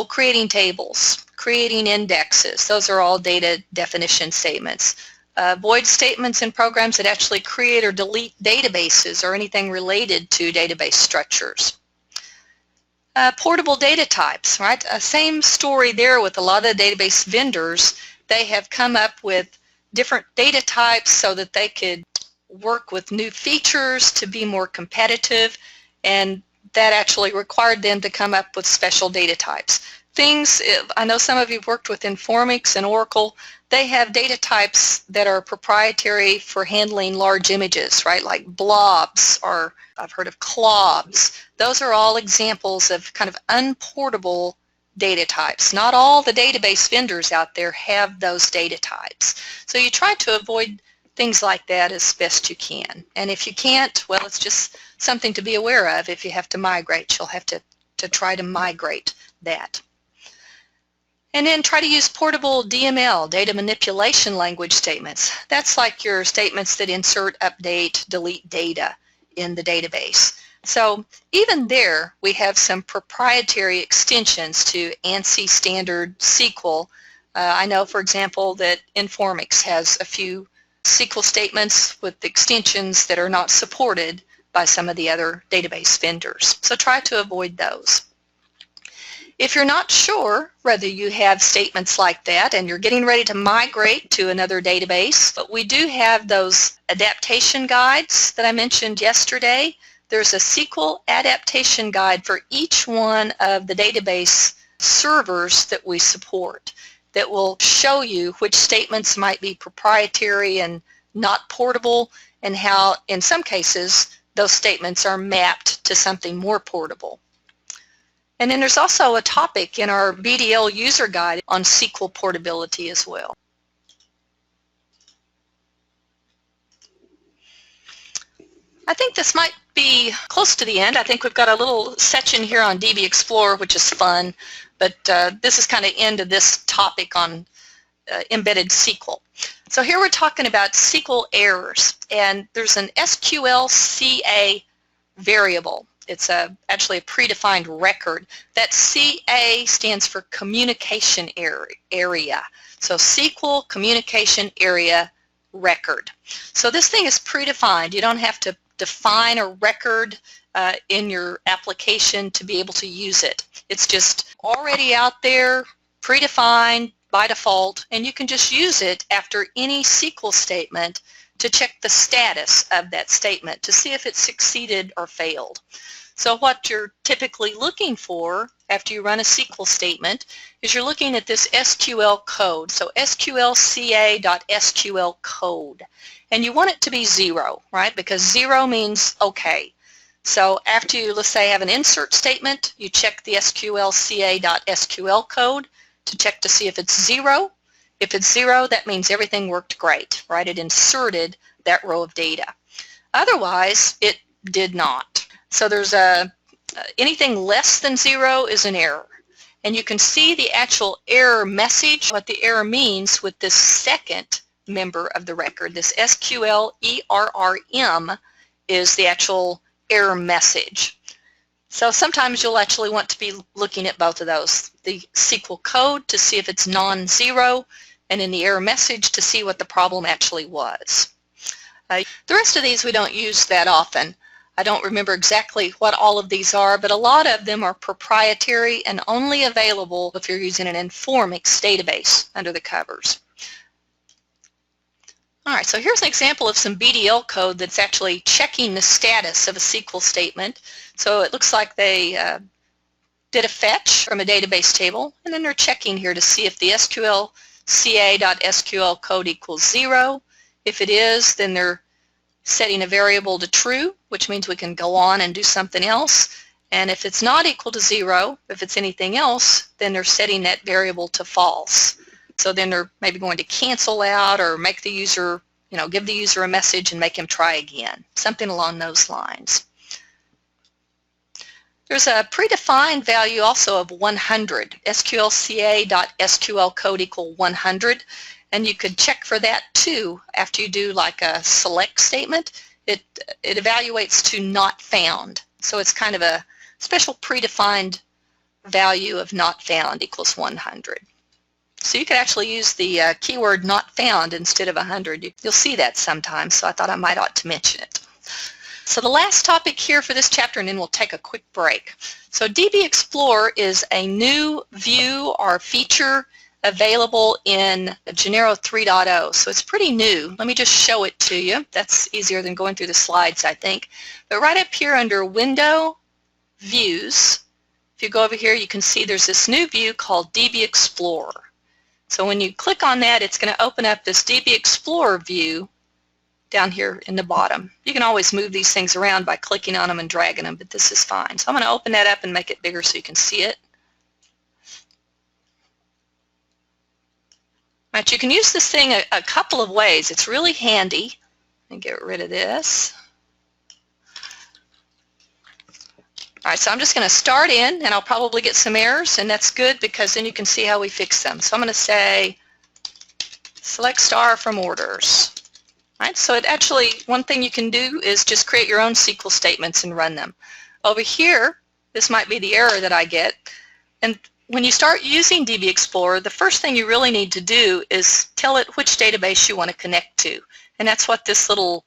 creating tables, creating indexes. Those are all data definition statements. void statements in programs that actually create or delete databases or anything related to database structures. Portable data types, right? Same story there with a lot of the database vendors. They have come up with different data types so that they could work with new features to be more competitive, and that actually required them to come up with special data types. Things, I know some of you have worked with Informix and Oracle. They have data types that are proprietary for handling large images, right? Like blobs, or I've heard of clobs. Those are all examples of kind of unportable data types. Not all the database vendors out there have those data types. So you try to avoid things like that as best you can. And if you can't, well, it's just something to be aware of. If you have to migrate, you'll have to try to migrate that. And then try to use portable DML, data manipulation language statements. That's like your statements that insert, update, delete data in the database. So even there, we have some proprietary extensions to ANSI standard SQL. I know, for example, that Informix has a few SQL statements with extensions that are not supported by some of the other database vendors. So try to avoid those. If you're not sure whether you have statements like that and you're getting ready to migrate to another database, but we do have those adaptation guides that I mentioned yesterday. There's a SQL adaptation guide for each one of the database servers that we support that will show you which statements might be proprietary and not portable, and how in some cases those statements are mapped to something more portable. And then there's also a topic in our BDL user guide on SQL portability as well. I think this might be close to the end. I think we've got a little section here on DB Explorer, which is fun, but this is kind of end of this topic on embedded SQL. So here we're talking about SQL errors, and there's an SQL-CA variable. It's actually a predefined record. That CA stands for communication area. So SQL communication area record. So this thing is predefined. You don't have to define a record in your application to be able to use it. It's just already out there, predefined by default, and you can just use it after any SQL statement to check the status of that statement to see if it succeeded or failed. So what you're typically looking for after you run a SQL statement is you're looking at this SQL code, so SQLCA.SQL code. And you want it to be 0, right? Because 0 means okay. So after you, let's say, have an insert statement, you check the SQLCA.SQL code to check to see if it's 0. If it's 0, that means everything worked great, right? It inserted that row of data. Otherwise, it did not. So there's anything less than 0 is an error. And you can see the actual error message, what the error means with this second member of the record. This SQLERRM is the actual error message. So sometimes you'll actually want to be looking at both of those, the SQL code to see if it's non-zero, and in the error message to see what the problem actually was. The rest of these we don't use that often. I don't remember exactly what all of these are, but a lot of them are proprietary and only available if you're using an Informix database under the covers. All right, so here's an example of some BDL code that's actually checking the status of a SQL statement. So it looks like they did a fetch from a database table, and then they're checking here to see if the SQLCA.SQL code equals 0. If it is, then they're setting a variable to true, which means we can go on and do something else. And if it's not equal to 0, if it's anything else, then they're setting that variable to false. So then they're maybe going to cancel out or make the user, give the user a message and make him try again, something along those lines. There's a predefined value also of 100, SQLCA.SQL code equal 100. And you could check for that too after you do like a select statement. It evaluates to not found. So it's kind of a special predefined value of not found equals 100. So you could actually use the keyword not found instead of 100. You'll see that sometimes, so I thought I might ought to mention it. So the last topic here for this chapter, and then we'll take a quick break. So DB Explorer is a new view or feature available in Genero 3.0. So it's pretty new. Let me just show it to you. That's easier than going through the slides, I think. But right up here under Window, Views, if you go over here, you can see there's this new view called DB Explorer. So when you click on that, it's going to open up this DB Explorer view down here in the bottom. You can always move these things around by clicking on them and dragging them, but this is fine. So I'm going to open that up and make it bigger so you can see it. All right, you can use this thing a couple of ways. It's really handy. Let me get rid of this. All right, so I'm just going to start in, and I'll probably get some errors, and that's good because then you can see how we fix them. So I'm going to say select star from orders. All right, so it actually, one thing you can do is just create your own SQL statements and run them. Over here, this might be the error that I get. And when you start using DB Explorer, the first thing you really need to do is tell it which database you want to connect to. And that's what this little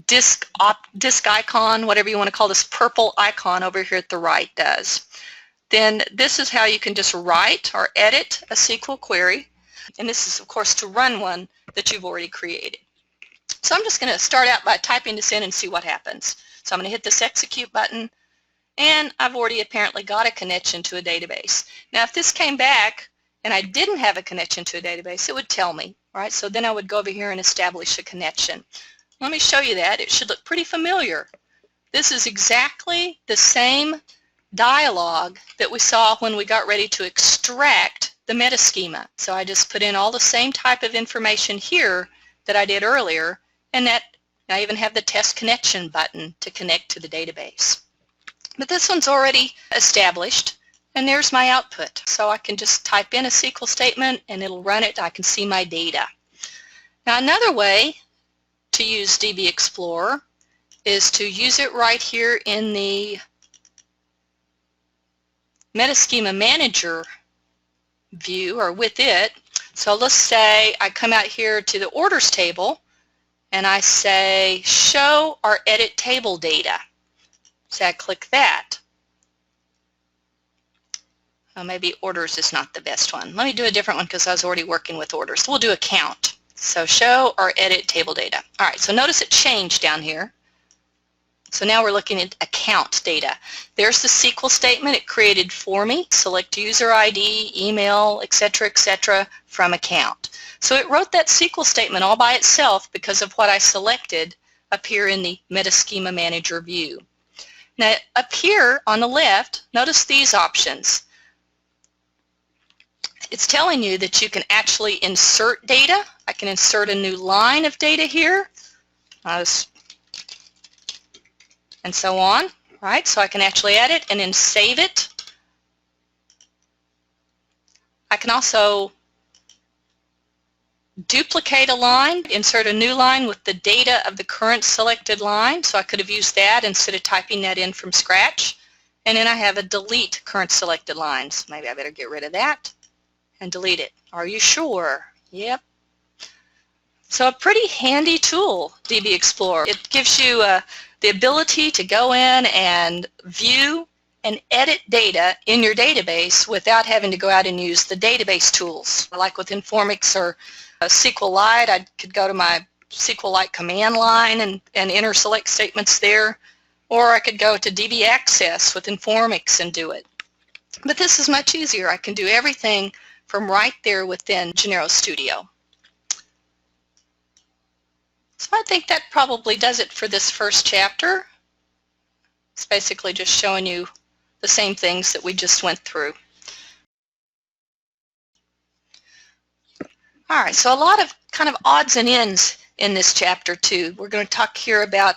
disk icon, whatever you want to call this purple icon over here at the right does. Then this is how you can just write or edit a SQL query. And this is, of course, to run one that you've already created. So I'm just going to start out by typing this in and see what happens. So I'm going to hit this execute button, and I've already apparently got a connection to a database. Now if this came back and I didn't have a connection to a database, it would tell me, right? So then I would go over here and establish a connection. Let me show you that. It should look pretty familiar. This is exactly the same dialog that we saw when we got ready to extract the meta schema. So I just put in all the same type of information here that I did earlier, and that I even have the test connection button to connect to the database. But this one's already established, and there's my output. So I can just type in a SQL statement and it'll run it. I can see my data. Now another way to use DB Explorer is to use it right here in the Meta Schema Manager view, or with it. So let's say I come out here to the orders table and I say show or edit table data. So I click that. Oh, maybe orders is not the best one. Let me do a different one because I was already working with orders. So we'll do account. So show or edit table data. All right, so notice it changed down here. So now we're looking at account data. There's the SQL statement it created for me. Select user ID, email, etc., from account. So it wrote that SQL statement all by itself because of what I selected up here in the Meta Schema Manager view. Now up here on the left, notice these options. It's telling you that you can actually insert data. I can insert a new line of data here. And so on, right? So I can actually add it and then save it. I can also duplicate a line, insert a new line with the data of the current selected line. So I could have used that instead of typing that in from scratch. And then I have a delete current selected lines. Maybe I better get rid of that and delete it. Are you sure? Yep. So a pretty handy tool, DB Explorer. It gives you the ability to go in and view and edit data in your database without having to go out and use the database tools. Like with Informix or SQLite, I could go to my SQLite command line and enter select statements there, or I could go to DB Access with Informix and do it. But this is much easier. I can do everything from right there within Genero Studio. So I think that probably does it for this first chapter. It's basically just showing you the same things that we just went through. All right, so a lot of kind of odds and ends in this chapter too. We're going to talk here about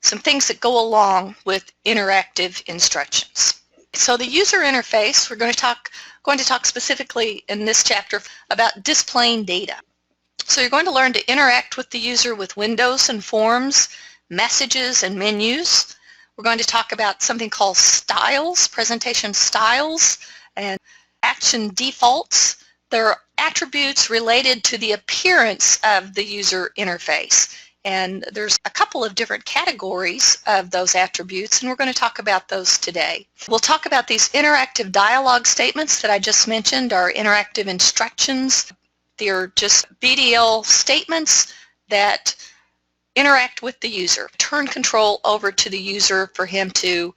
some things that go along with interactive instructions. So the user interface, we're going to talk specifically in this chapter about displaying data. So you're going to learn to interact with the user with windows and forms, messages and menus. We're going to talk about something called styles, presentation styles, And action defaults, they're attributes related to the appearance of the user interface. And there's a couple of different categories of those attributes, and we're going to talk about those today. We'll talk about these interactive dialogue statements that I just mentioned, our interactive instructions. They're just BDL statements that interact with the user. Turn control over to the user for him to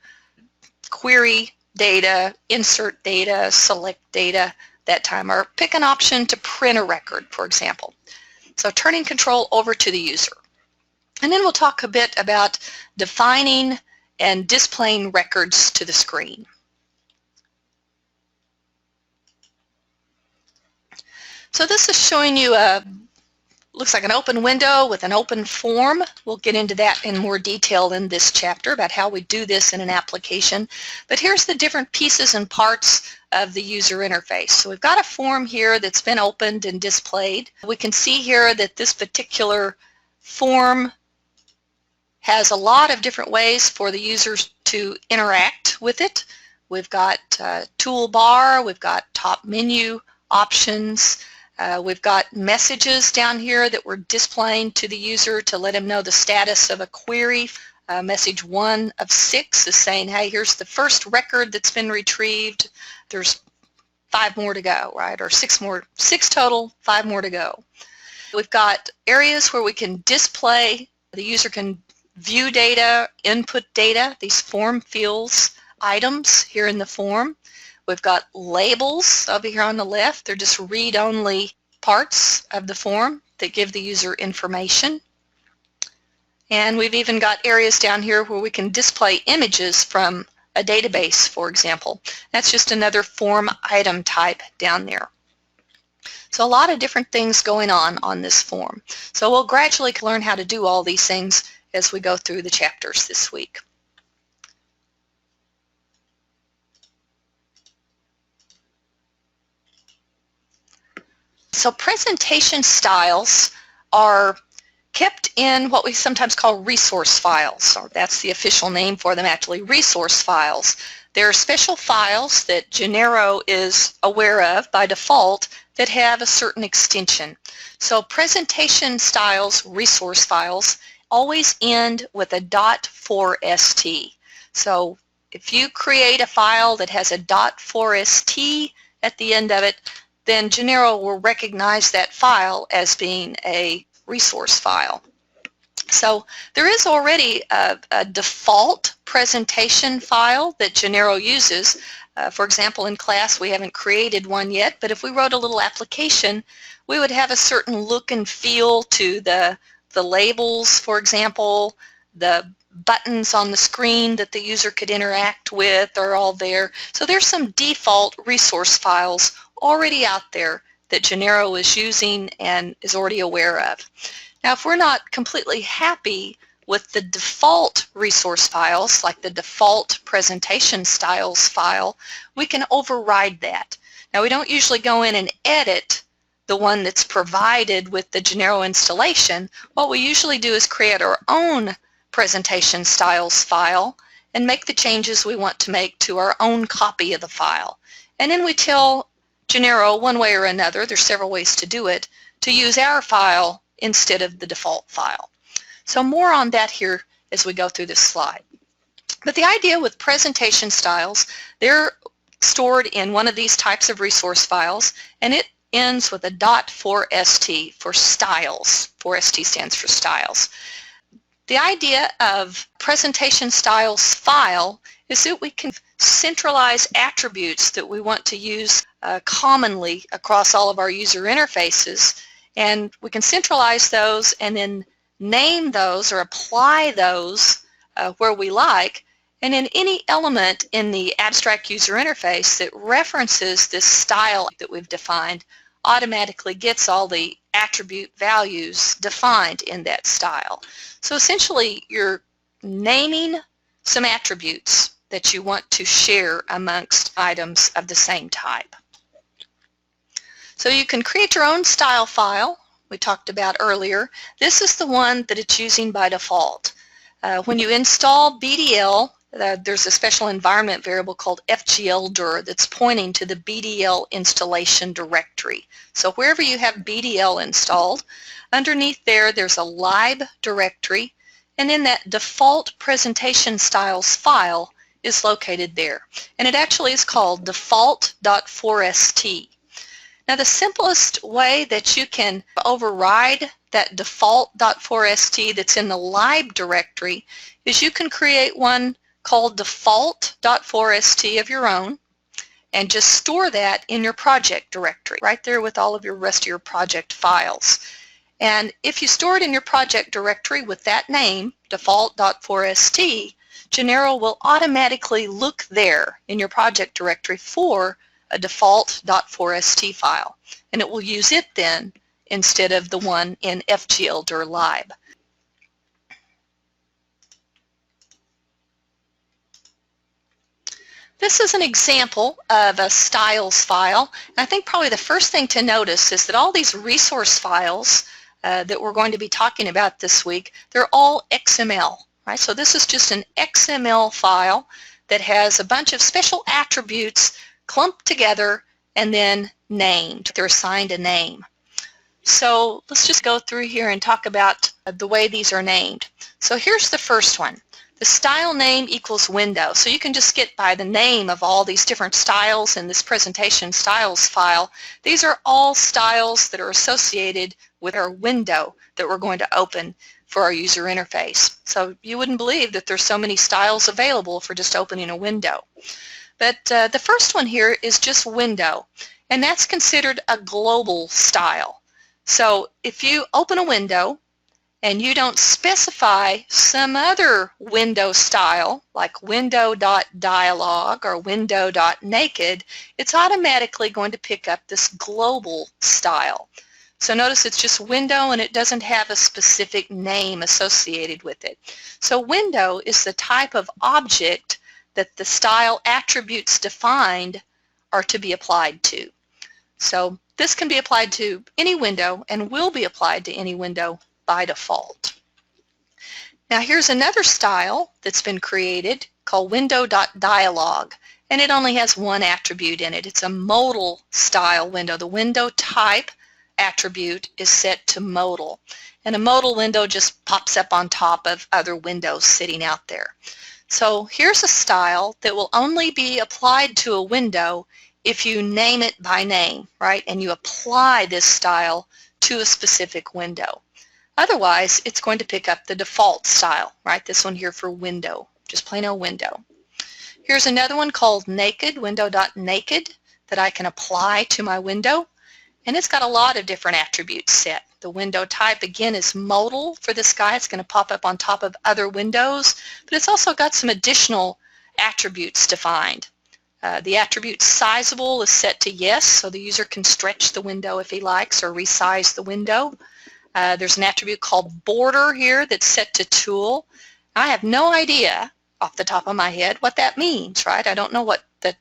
query data, insert data, select data that time, or pick an option to print a record, for example. So turning control over to the user. And then we'll talk a bit about defining and displaying records to the screen. So this is showing you looks like an open window with an open form. We'll get into that in more detail in this chapter about how we do this in an application. But here's the different pieces and parts of the user interface. So we've got a form here that's been opened and displayed. We can see here that this particular form has a lot of different ways for the users to interact with it. We've got toolbar, we've got top menu options, we've got messages down here that we're displaying to the user to let him know the status of a query. Message 1 of 6 is saying, hey, here's the first record that's been retrieved. There's 5 more to go, right? Or 6 total, 5 more to go. We've got areas where we can display, the user can view data, input data, these form fields, items here in the form. We've got labels over here on the left. They're just read-only parts of the form that give the user information. And we've even got areas down here where we can display images from a database, for example. That's just another form item type down there. So a lot of different things going on this form. So we'll gradually learn how to do all these things as we go through the chapters this week. So presentation styles are kept in what we sometimes call resource files, or that's the official name for them actually, resource files. There are special files that Genero is aware of by default that have a certain extension. So presentation styles, resource files, always end with a .4st. So if you create a file that has a .4st at the end of it, then Genero will recognize that file as being a resource file. So there is already a default presentation file that Genero uses. For example, in class we haven't created one yet, but if we wrote a little application, we would have a certain look and feel to the labels, for example, the buttons on the screen that the user could interact with are all there. So there's some default resource files already out there that Genero is using and is already aware of. Now, if we're not completely happy with the default resource files, like the default presentation styles file, we can override that. Now, we don't usually go in and edit the one that's provided with the Genero installation. What we usually do is create our own presentation styles file and make the changes we want to make to our own copy of the file. And then we tell Genero one way or another, there's several ways to do it, to use our file instead of the default file. So more on that here as we go through this slide. But the idea with presentation styles, they're stored in one of these types of resource files, and it ends with a .4st for styles. 4st stands for styles. The idea of presentation styles file is that we can centralize attributes that we want to use commonly across all of our user interfaces, and we can centralize those and then name those or apply those where we like, and then any element in the abstract user interface that references this style that we've defined automatically gets all the attribute values defined in that style. So essentially you're naming some attributes that you want to share amongst items of the same type. So you can create your own style file we talked about earlier. This is the one that it's using by default. When you install BDL there's a special environment variable called FGLDIR that's pointing to the BDL installation directory. So wherever you have BDL installed, underneath there's a lib directory, and in that default presentation styles file is located there. And it actually is called default.4st. Now the simplest way that you can override that default.4st that's in the lib directory is you can create one called default.4st of your own and just store that in your project directory right there with all of your rest of your project files. And if you store it in your project directory with that name, default.4st, Genero will automatically look there in your project directory for a default.4st file, and it will use it then instead of the one in FGLDIR lib. This is an example of a styles file, and I think probably the first thing to notice is that all these resource files that we're going to be talking about this week, they're all XML. Right? So this is just an XML file that has a bunch of special attributes clumped together and then named. They're assigned a name. So let's just go through here and talk about the way these are named. So here's the first one. The style name equals window. So you can just get by the name of all these different styles in this presentation styles file. These are all styles that are associated with our window that we're going to open for our user interface. So you wouldn't believe that there's so many styles available for just opening a window. But the first one here is just window, and that's considered a global style. So if you open a window and you don't specify some other window style like window.dialog or window.naked, it's automatically going to pick up this global style. So notice it's just window and it doesn't have a specific name associated with it. So window is the type of object that the style attributes defined are to be applied to. So this can be applied to any window and will be applied to any window by default. Now here's another style that's been created called window.dialog, and it only has one attribute in it. It's a modal style window. The window type attribute is set to modal, and a modal window just pops up on top of other windows sitting out there. So here's a style that will only be applied to a window if you name it by name, right, and you apply this style to a specific window. Otherwise, it's going to pick up the default style, right, this one here for window, just plain old window. Here's another one called naked, window.naked, that I can apply to my window. And it's got a lot of different attributes set. The window type, again, is modal for this guy. It's going to pop up on top of other windows, but it's also got some additional attributes defined. The attribute sizable is set to yes, so the user can stretch the window if he likes or resize the window. There's an attribute called border here that's set to tool. I have no idea off the top of my head what that means, right? I don't know what the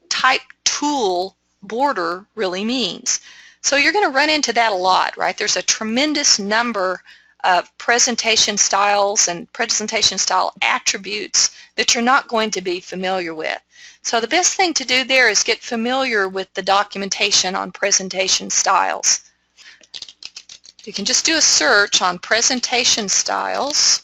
type tool border really means. So you're going to run into that a lot, right? There's a tremendous number of presentation styles and presentation style attributes that you're not going to be familiar with. So the best thing to do there is get familiar with the documentation on presentation styles. You can just do a search on presentation styles,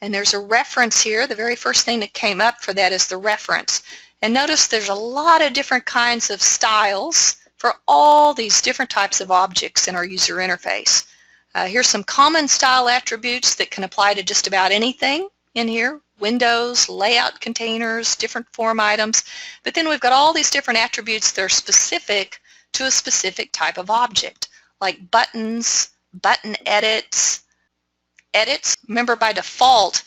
and there's a reference here. The very first thing that came up for that is the reference. And notice there's a lot of different kinds of styles for all these different types of objects in our user interface. Here's some common style attributes that can apply to just about anything in here. Windows, layout containers, different form items. But then we've got all these different attributes that are specific to a specific type of object, like buttons, button edits. Remember, by default,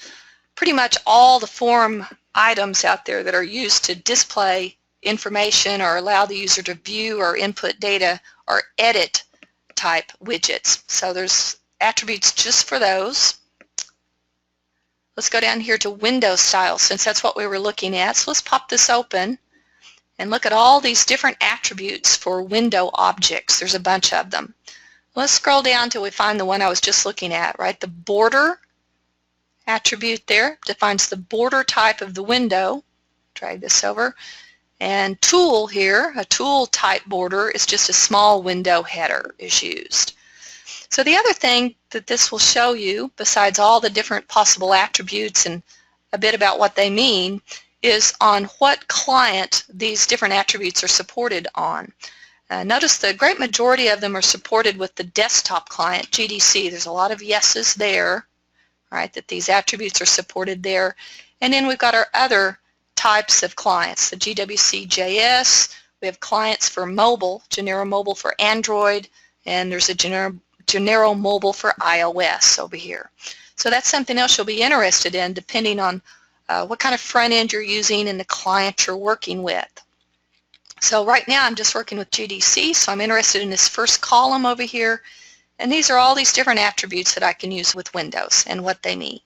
pretty much all the form items out there that are used to display information or allow the user to view or input data are edit type widgets. So there's attributes just for those. Let's go down here to window style since that's what we were looking at. So let's pop this open and look at all these different attributes for window objects. There's a bunch of them. Let's scroll down till we find the one I was just looking at, right? The border attribute there defines the border type of the window. Drag this over. And tool here, a tool type border, is just a small window header is used. So the other thing that this will show you, besides all the different possible attributes and a bit about what they mean, is on what client these different attributes are supported on. Notice the great majority of them are supported with the desktop client, GDC. There's a lot of yeses there, right, that these attributes are supported there. And then we've got our other types of clients, the GWC-JS. We have clients for mobile, Genero Mobile for Android, and there's a Genero Mobile for iOS over here. So that's something else you'll be interested in depending on what kind of front end you're using and the client you're working with. So right now I'm just working with GDC, so I'm interested in this first column over here, and these are all these different attributes that I can use with Windows and what they mean.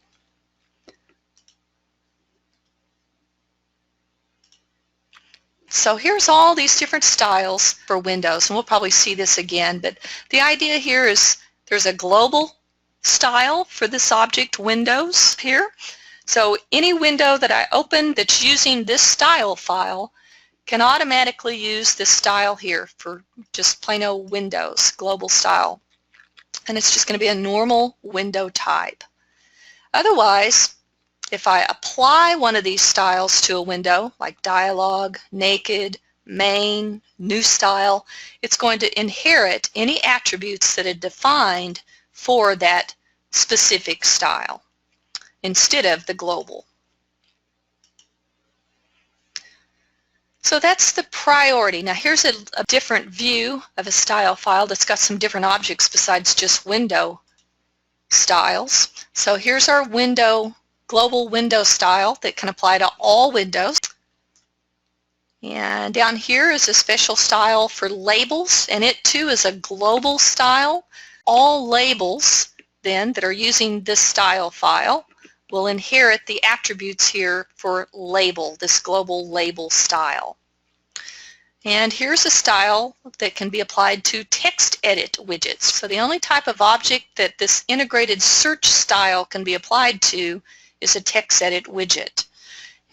So here's all these different styles for Windows, and we'll probably see this again, but the idea here is there's a global style for this object Windows here. So any window that I open that's using this style file can automatically use this style here for just plain old Windows, global style. And it's just going to be a normal window type. Otherwise, if I apply one of these styles to a window, like dialog, naked, main, new style, it's going to inherit any attributes that are defined for that specific style instead of the global. So that's the priority. Now here's a different view of a style file that's got some different objects besides just window styles. So here's our global window style that can apply to all windows. And down here is a special style for labels, and it too is a global style. All labels then that are using this style file will inherit the attributes here for label, this global label style. And here's a style that can be applied to text edit widgets. So the only type of object that this integrated search style can be applied to is a text edit widget.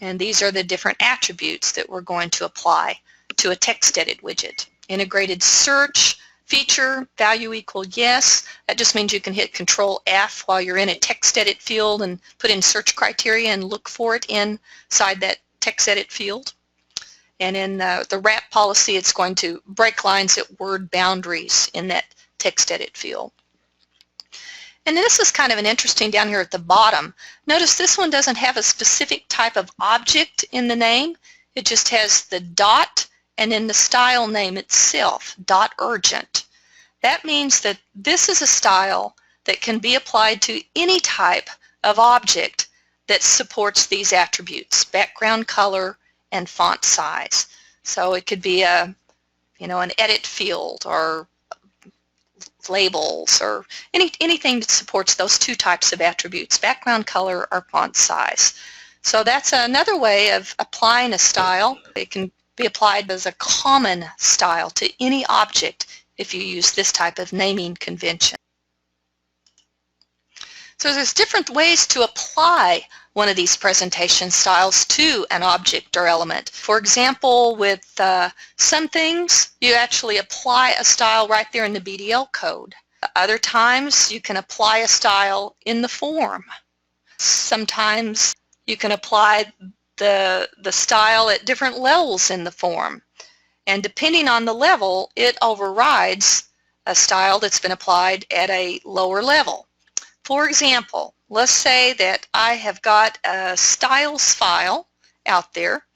And these are the different attributes that we're going to apply to a text edit widget. Integrated search, feature, value equal yes. That just means you can hit Control F while you're in a text edit field and put in search criteria and look for it inside that text edit field. And in the wrap policy, it's going to break lines at word boundaries in that text edit field. And this is kind of an interesting down here at the bottom. Notice this one doesn't have a specific type of object in the name. It just has the dot and then the style name itself, dot urgent. That means that this is a style that can be applied to any type of object that supports these attributes, background color and font size. So it could be an edit field or labels or anything that supports those two types of attributes, background color or font size. So that's another way of applying a style. It can be applied as a common style to any object if you use this type of naming convention. So there's different ways to apply one of these presentation styles to an object or element. For example, with some things, you actually apply a style right there in the BDL code. Other times, you can apply a style in the form. Sometimes you can apply the style at different levels in the form. And depending on the level, it overrides a style that's been applied at a lower level. For example, let's say that I have got a styles file out there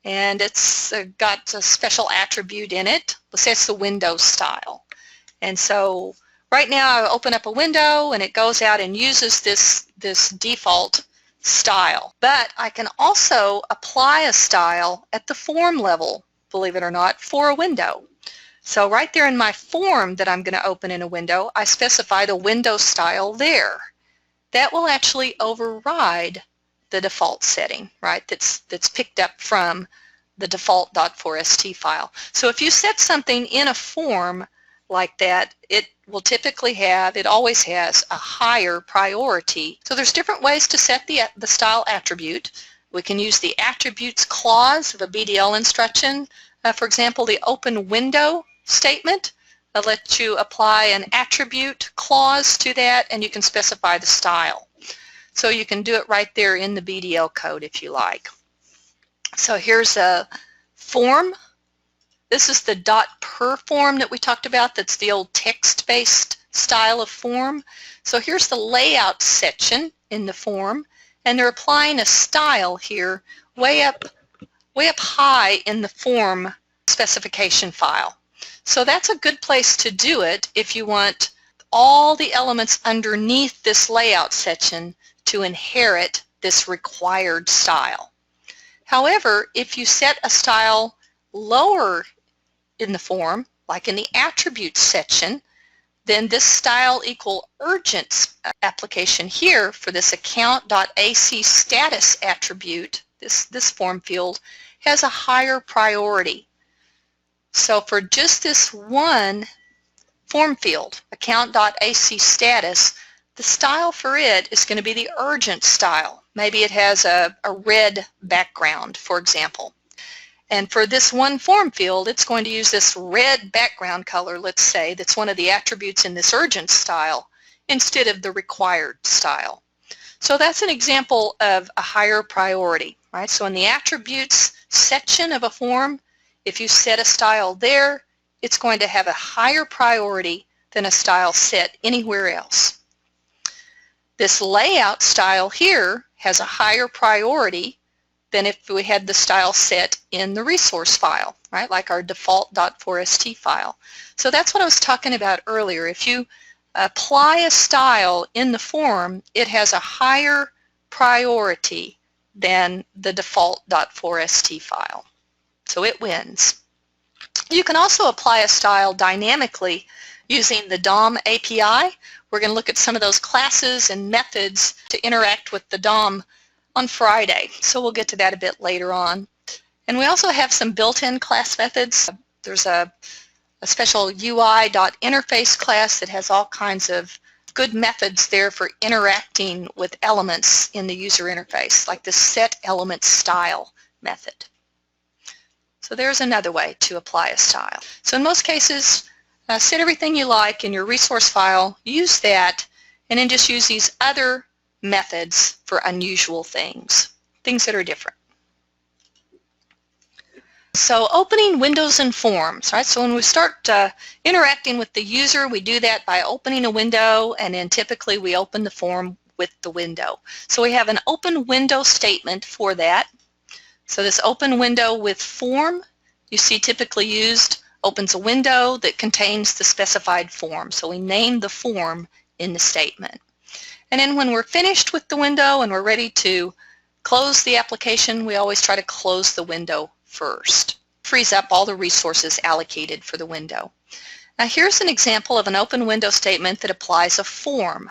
and it's got a special attribute in it. Let's say it's the Windows style. And so right now I open up a window and it goes out and uses this default style. But I can also apply a style at the form level, believe it or not, for a window. So right there in my form that I'm going to open in a window, I specify the Windows style there. That will actually override the default setting, right, that's picked up from the default .4st file. So if you set something in a form like that, it will typically have, it always has, a higher priority. So there's different ways to set the style attribute. We can use the attributes clause of a BDL instruction. For example, the open window statement lets you apply an attribute clause to that, and you can specify the style. So you can do it right there in the BDL code if you like. So here's a form. This is the .per form that we talked about. That's the old text-based style of form. So here's the layout section in the form, and they're applying a style here way up high in the form specification file. So that's a good place to do it if you want all the elements underneath this layout section to inherit this required style. However, if you set a style lower in the form, like in the attributes section, then this style equal urgent application here for this account.ac status attribute, this form field, has a higher priority. So for just this one form field, account.ac status, the style for it is going to be the urgent style. Maybe it has a red background, for example. And for this one form field, it's going to use this red background color, let's say, that's one of the attributes in this urgent style, instead of the required style. So that's an example of a higher priority, right? So in the attributes section of a form, if you set a style there, it's going to have a higher priority than a style set anywhere else. This layout style here has a higher priority than if we had the style set in the resource file, right, like our default.4st file. So that's what I was talking about earlier. If you apply a style in the form, it has a higher priority than the default.4st file. So it wins. You can also apply a style dynamically using the DOM API. We're going to look at some of those classes and methods to interact with the DOM on Friday, so we'll get to that a bit later on. And we also have some built-in class methods. There's a special UI.interface class that has all kinds of good methods there for interacting with elements in the user interface, like the set element style method. So there's another way to apply a style. So in most cases, set everything you like in your resource file, use that, and then just use these other methods for unusual things that are different. So opening windows and forms, right? So when we start interacting with the user, we do that by opening a window, and then typically we open the form with the window. So we have an open window statement for that. So this open window with form, you see typically used, opens a window that contains the specified form. So we name the form in the statement. And then when we're finished with the window and we're ready to close the application, we always try to close the window first. Frees up all the resources allocated for the window. Now here's an example of an open window statement that applies a form.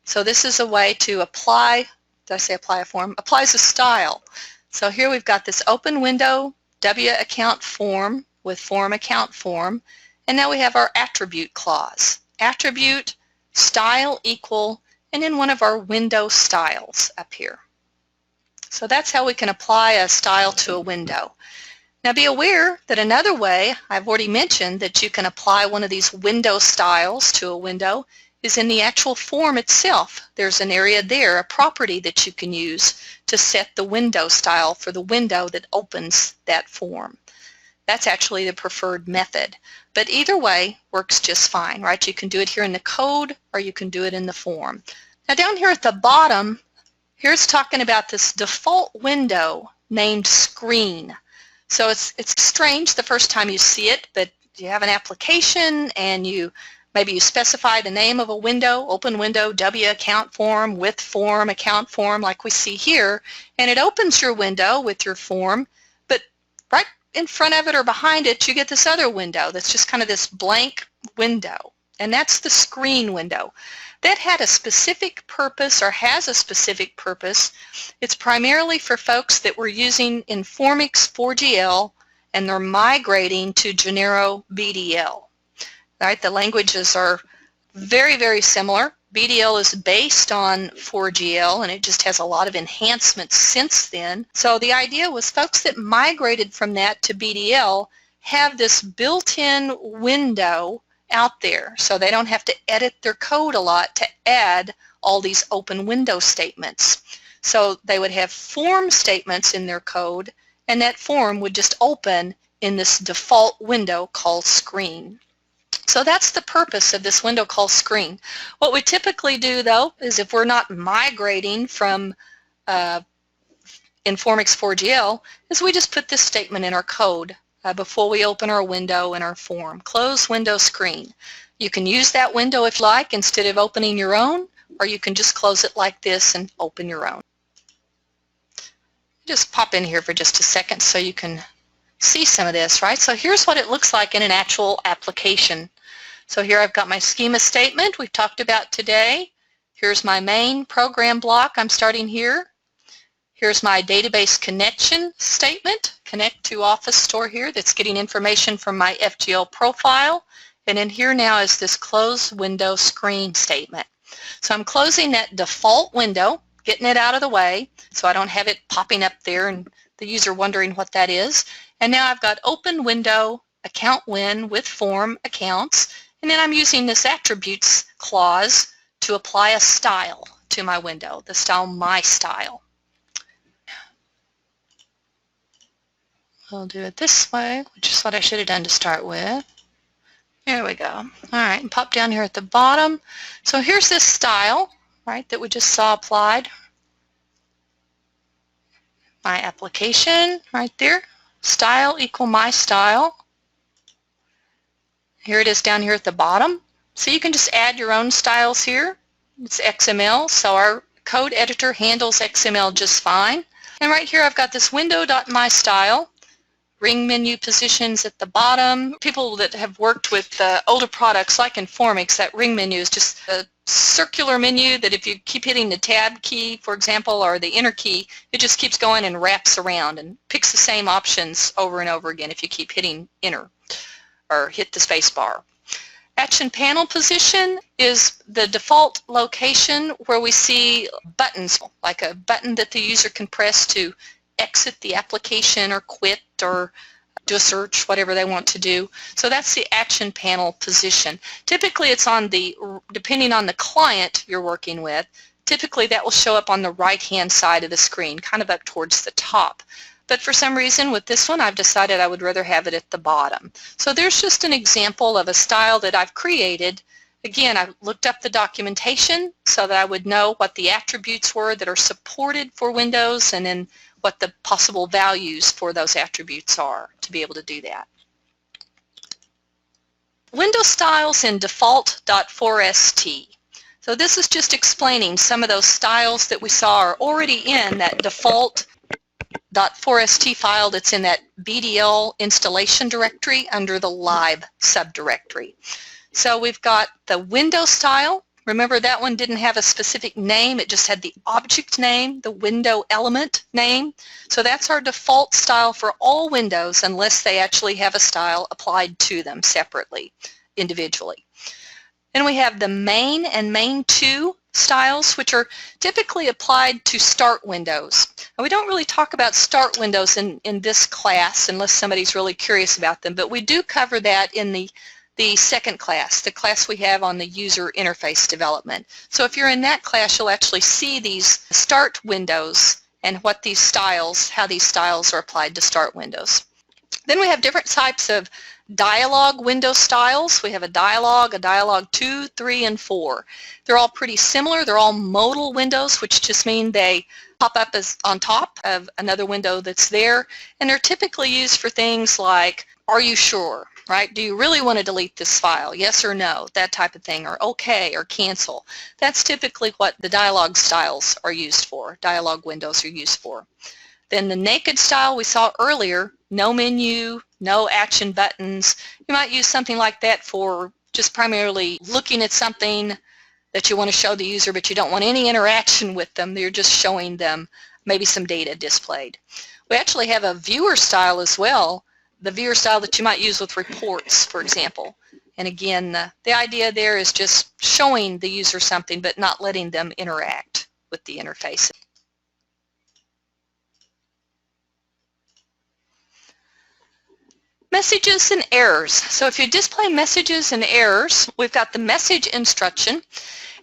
So this is a way to apply, did I say apply a form? Applies a style. So here we've got this open window W account form with form account form, and now we have our attribute clause. Attribute style equal, and then one of our window styles up here. So that's how we can apply a style to a window. Now be aware that another way, I've already mentioned that you can apply one of these window styles to a window, is in the actual form itself. There's an area there, a property that you can use to set the window style for the window that opens that form. That's actually the preferred method. But either way works just fine, right? You can do it here in the code, or you can do it in the form. Now down here at the bottom, here's talking about this default window named screen. So it's strange the first time you see it, but you have an application and maybe you specify the name of a window, open window, W account form, with form, account form, like we see here, and it opens your window with your form, but right in front of it or behind it, you get this other window that's just kind of this blank window, and that's the screen window. That had a specific purpose, or has a specific purpose. It's primarily for folks that were using Informix 4GL and they're migrating to Genero BDL. Right? The languages are very, very similar. BDL is based on 4GL, and it just has a lot of enhancements since then. So the idea was folks that migrated from that to BDL have this built-in window out there, so they don't have to edit their code a lot to add all these open window statements. So they would have form statements in their code, and that form would just open in this default window called screen. So that's the purpose of this window called screen. What we typically do, though, is if we're not migrating from Informix 4GL, is we just put this statement in our code before we open our window in our form. Close window screen. You can use that window if you like instead of opening your own, or you can just close it like this and open your own. Just pop in here for just a second so you can see some of this, right? So here's what it looks like in an actual application. So here I've got my schema statement we've talked about today. Here's my main program block. I'm starting here. Here's my database connection statement, connect to Office Store here, that's getting information from my FGL profile. And in here now is this close window screen statement. So I'm closing that default window, getting it out of the way so I don't have it popping up there and the user wondering what that is. And now I've got open window account win with form accounts, and then I'm using this attributes clause to apply a style to my window, the style my style. We'll do it this way, which is what I should have done to start with. There we go. All right, and pop down here at the bottom. So here's this style, right, that we just saw applied. My application right there. Style equal my style. Here it is down here at the bottom. So you can just add your own styles here. It's XML, so our code editor handles XML just fine. And right here I've got this window.myStyle. Ring menu positions at the bottom. People that have worked with older products like Informix, that ring menu is just a circular menu that if you keep hitting the tab key, for example, or the enter key, it just keeps going and wraps around and picks the same options over and over again if you keep hitting enter or hit the space bar. Action panel position is the default location where we see buttons, like a button that the user can press to exit the application or quit or do a search, whatever they want to do. So that's the action panel position. Typically it's on the, depending on the client you're working with, typically that will show up on the right-hand side of the screen, kind of up towards the top. But for some reason with this one I've decided I would rather have it at the bottom. So there's just an example of a style that I've created. Again, I looked up the documentation so that I would know what the attributes were that are supported for Windows and then what the possible values for those attributes are to be able to do that. Window styles in default.4st. So this is just explaining some of those styles that we saw are already in that default.4st file that's in that BDL installation directory under the live subdirectory. So we've got the window style. Remember that one didn't have a specific name, it just had the object name, the window element name. So that's our default style for all windows unless they actually have a style applied to them separately, individually. Then we have the main and main2 styles, which are typically applied to start windows. Now, we don't really talk about start windows in this class unless somebody's really curious about them, but we do cover that in the second class, the class we have on the user interface development. So if you're in that class, you'll actually see these start windows and what these styles, how these styles are applied to start windows. Then we have different types of dialog window styles. We have a dialog 2, 3, and 4. They're all pretty similar. They're all modal windows, which just mean they pop up as on top of another window that's there. And they're typically used for things like, are you sure? Right? Do you really want to delete this file? Yes or no? That type of thing, or okay, or cancel. That's typically what the dialog styles are used for. Dialog windows are used for. Then the naked style we saw earlier, no menu, no action buttons. You might use something like that for just primarily looking at something that you want to show the user, but you don't want any interaction with them. You're just showing them maybe some data displayed. We actually have a viewer style as well. The viewer style that you might use with reports, for example. And again, the idea there is just showing the user something but not letting them interact with the interface. Messages and errors. So if you display messages and errors, we've got the message instruction.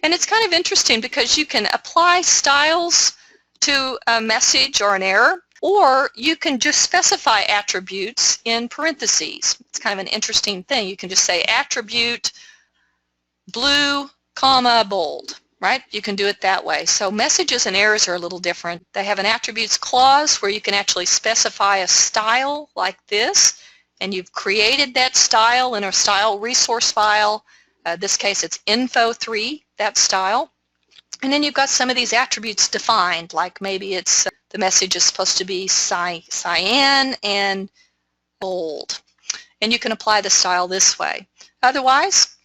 And it's kind of interesting because you can apply styles to a message or an error, or you can just specify attributes in parentheses. It's kind of an interesting thing. You can just say attribute blue, comma, bold, right? You can do it that way. So messages and errors are a little different. They have an attributes clause where you can actually specify a style like this, and you've created that style in a style resource file. This case it's info3, that style. And then you've got some of these attributes defined, like maybe it's the message is supposed to be cyan and bold. And you can apply the style this way. Otherwise,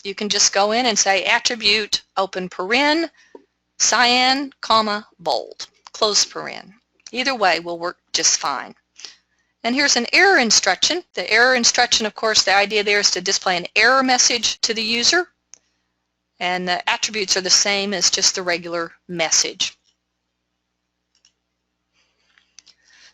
you can just go in and say attribute, open paren, cyan, comma, bold, close paren. Either way will work just fine. And here's an error instruction. The error instruction, of course, the idea there is to display an error message to the user. And the attributes are the same as just the regular message.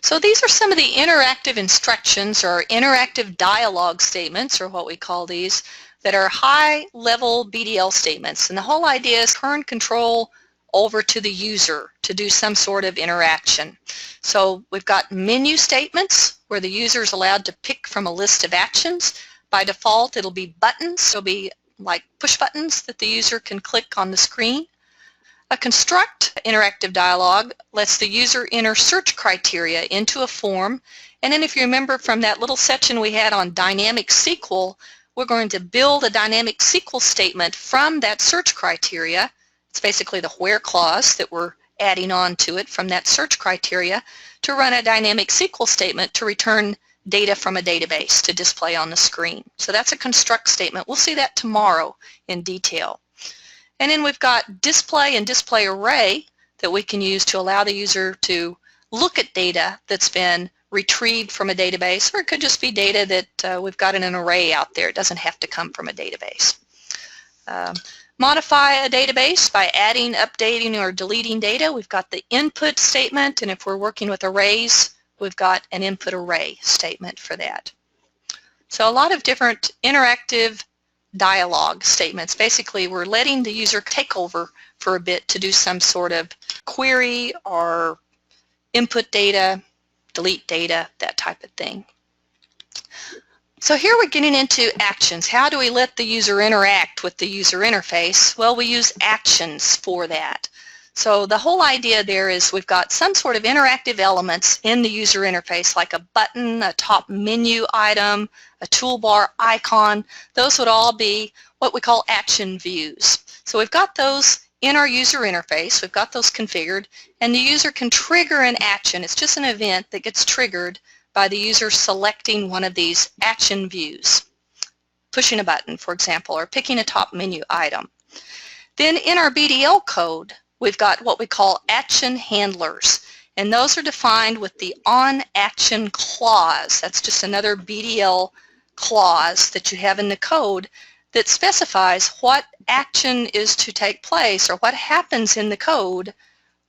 So these are some of the interactive instructions or interactive dialogue statements, or what we call these, that are high-level BDL statements. And the whole idea is turn control over to the user to do some sort of interaction. So we've got menu statements where the user is allowed to pick from a list of actions. By default, it'll be buttons. It'll be like push buttons that the user can click on the screen. A construct interactive dialogue lets the user enter search criteria into a form, and then if you remember from that little section we had on dynamic SQL, we're going to build a dynamic SQL statement from that search criteria. It's basically the where clause that we're adding on to it from that search criteria to run a dynamic SQL statement to return data from a database to display on the screen. So that's a construct statement. We'll see that tomorrow in detail. And then we've got display and display array that we can use to allow the user to look at data that's been retrieved from a database, or it could just be data that we've got in an array out there. It doesn't have to come from a database. Modify a database by adding, updating, or deleting data. We've got the input statement, and if we're working with arrays, we've got an input array statement for that. So a lot of different interactive dialogue statements. Basically, we're letting the user take over for a bit to do some sort of query or input data, delete data, that type of thing. So here we're getting into actions. How do we let the user interact with the user interface? Well, we use actions for that. So the whole idea there is we've got some sort of interactive elements in the user interface, like a button, a top menu item, a toolbar icon. Those would all be what we call action views. So we've got those in our user interface. We've got those configured, and the user can trigger an action. It's just an event that gets triggered by the user selecting one of these action views, pushing a button, for example, or picking a top menu item. Then in our BDL code, we've got what we call action handlers, and those are defined with the on-action clause. That's just another BDL clause that you have in the code that specifies what action is to take place or what happens in the code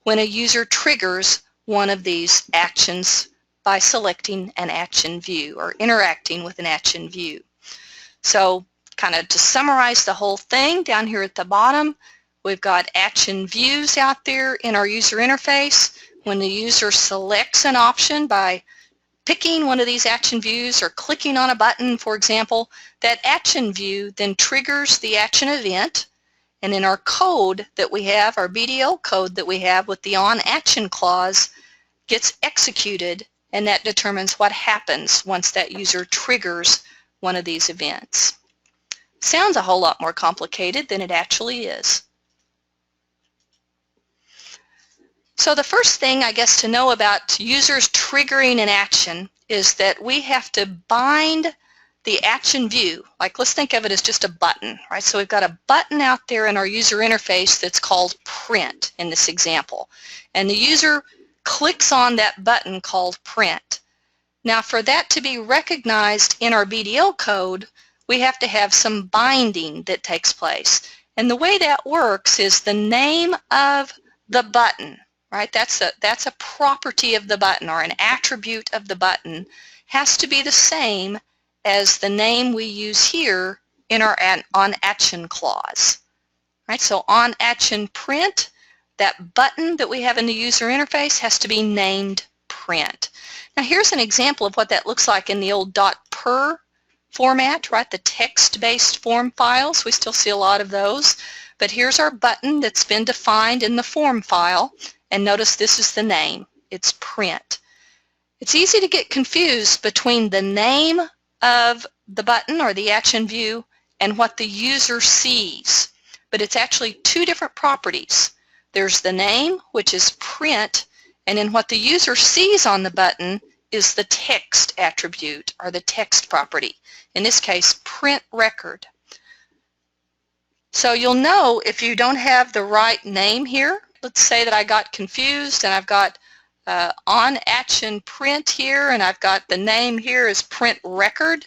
when a user triggers one of these actions by selecting an action view or interacting with an action view. So kind of to summarize the whole thing, down here at the bottom, we've got action views out there in our user interface. When the user selects an option by picking one of these action views or clicking on a button, for example, that action view then triggers the action event. And in our code that we have, our BDL code that we have with the on action clause, gets executed, and that determines what happens once that user triggers one of these events. Sounds a whole lot more complicated than it actually is. So the first thing, I guess, to know about users triggering an action is that we have to bind the action view. Like, let's think of it as just a button, right? So we've got a button out there in our user interface that's called print in this example. And the user clicks on that button called print. Now, for that to be recognized in our BDL code, we have to have some binding that takes place. And the way that works is the name of the button, right? That's a property of the button, or an attribute of the button, has to be the same as the name we use here in our onAction clause. Right? So onAction print, that button that we have in the user interface has to be named print. Now here's an example of what that looks like in the old .per format, right? The text-based form files. We still see a lot of those. But here's our button that's been defined in the form file. And notice this is the name. It's print. It's easy to get confused between the name of the button or the action view and what the user sees. But it's actually two different properties. There's the name, which is print, and then what the user sees on the button is the text attribute, or the text property. In this case, print record. So you'll know if you don't have the right name here. Let's say that I got confused and I've got onAction print here and I've got the name here as print record.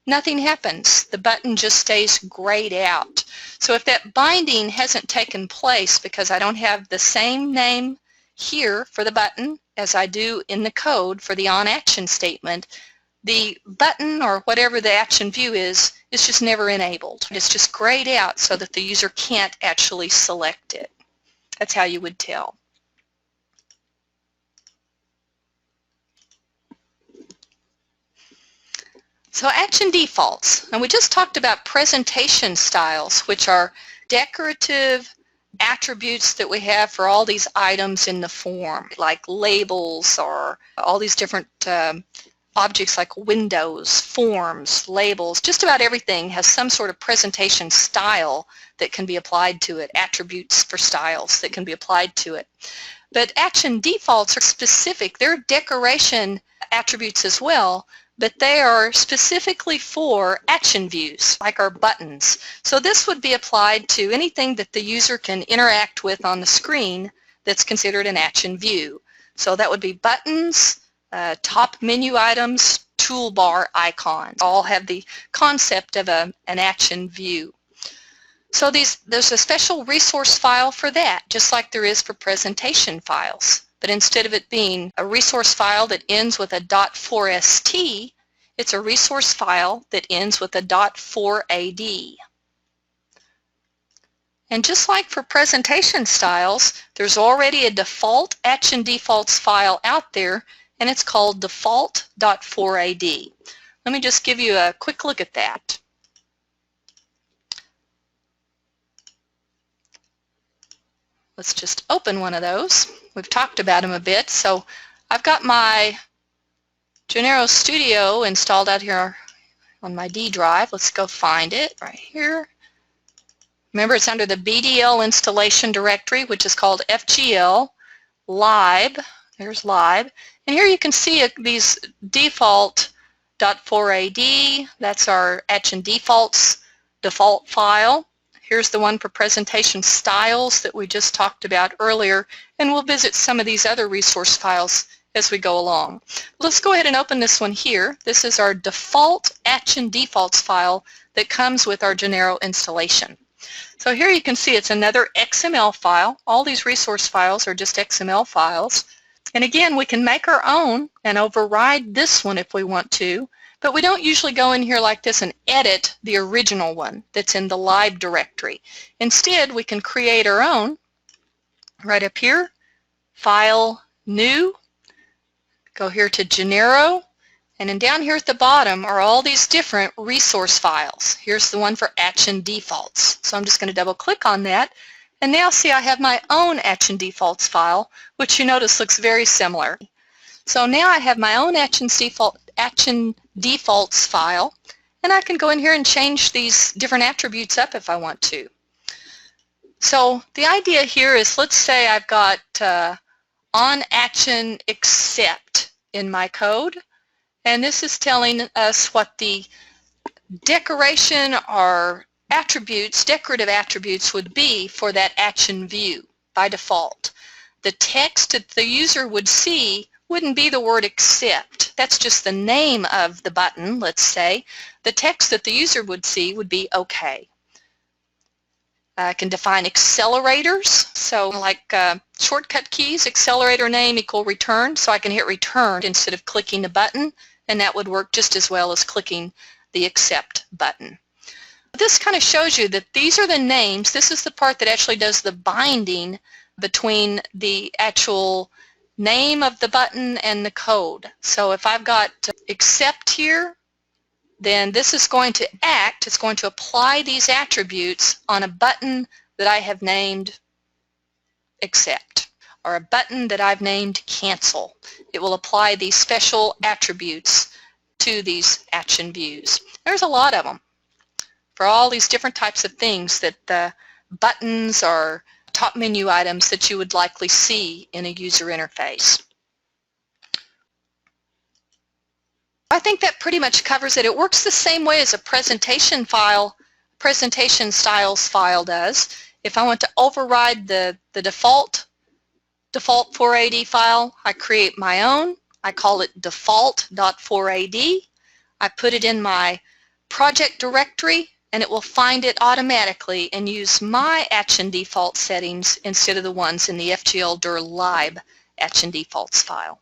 Nothing happens. The button just stays grayed out. So if that binding hasn't taken place because I don't have the same name here for the button as I do in the code for the onAction statement, the button or whatever the action view is just never enabled. It's just grayed out so that the user can't actually select it. That's how you would tell. So action defaults. And we just talked about presentation styles, which are decorative attributes that we have for all these items in the form, like labels or all these different objects like windows, forms, labels. Just about everything has some sort of presentation style that can be applied to it, attributes for styles that can be applied to it. But action defaults are specific. They're decoration attributes as well, but they are specifically for action views, like our buttons. So this would be applied to anything that the user can interact with on the screen that's considered an action view. So that would be buttons, top menu items, toolbar icons. All have the concept of an action view. So there's a special resource file for that, just like there is for presentation files. But instead of it being a resource file that ends with a .4st, it's a resource file that ends with a .4ad. And just like for presentation styles, there's already a default action defaults file out there, and it's called default.4ad. Let me just give you a quick look at that. Let's just open one of those. We've talked about them a bit. So I've got my Genero Studio installed out here on my D drive. Let's go find it right here. Remember, it's under the BDL installation directory, which is called FGL lib. There's lib. And here you can see these default.4ad. That's our action defaults default file. Here's the one for presentation styles that we just talked about earlier, and we'll visit some of these other resource files as we go along. Let's go ahead and open this one here. This is our default action defaults file that comes with our Genero installation. So here you can see it's another XML file. All these resource files are just XML files. And again, we can make our own and override this one if we want to. But we don't usually go in here like this and edit the original one that's in the lib directory. Instead, we can create our own right up here, File, New, go here to Genero, and then down here at the bottom are all these different resource files. Here's the one for action defaults. So I'm just going to double click on that, and now see I have my own action defaults file, which you notice looks very similar. So now I have my own action defaults file, and I can go in here and change these different attributes up if I want to. So the idea here is, let's say I've got onAction except in my code, and this is telling us what the decoration or attributes, decorative attributes would be for that action view by default. The text that the user would see wouldn't be the word accept. That's just the name of the button, let's say. The text that the user would see would be OK. I can define accelerators, so like shortcut keys, accelerator name equal return, so I can hit return instead of clicking the button, and that would work just as well as clicking the accept button. This kind of shows you that these are the names. This is the part that actually does the binding between the actual name of the button and the code. So if I've got accept here, then this is going to act, it's going to apply these attributes on a button that I have named accept, or a button that I've named cancel. It will apply these special attributes to these action views. There's a lot of them for all these different types of things that the buttons or top menu items that you would likely see in a user interface. I think that pretty much covers it. It works the same way as a presentation styles file does. If I want to override the default 4AD file, I create my own. I call it default.4AD. I put it in my project directory, and it will find it automatically and use my action default settings instead of the ones in the FGLDir lib action defaults file.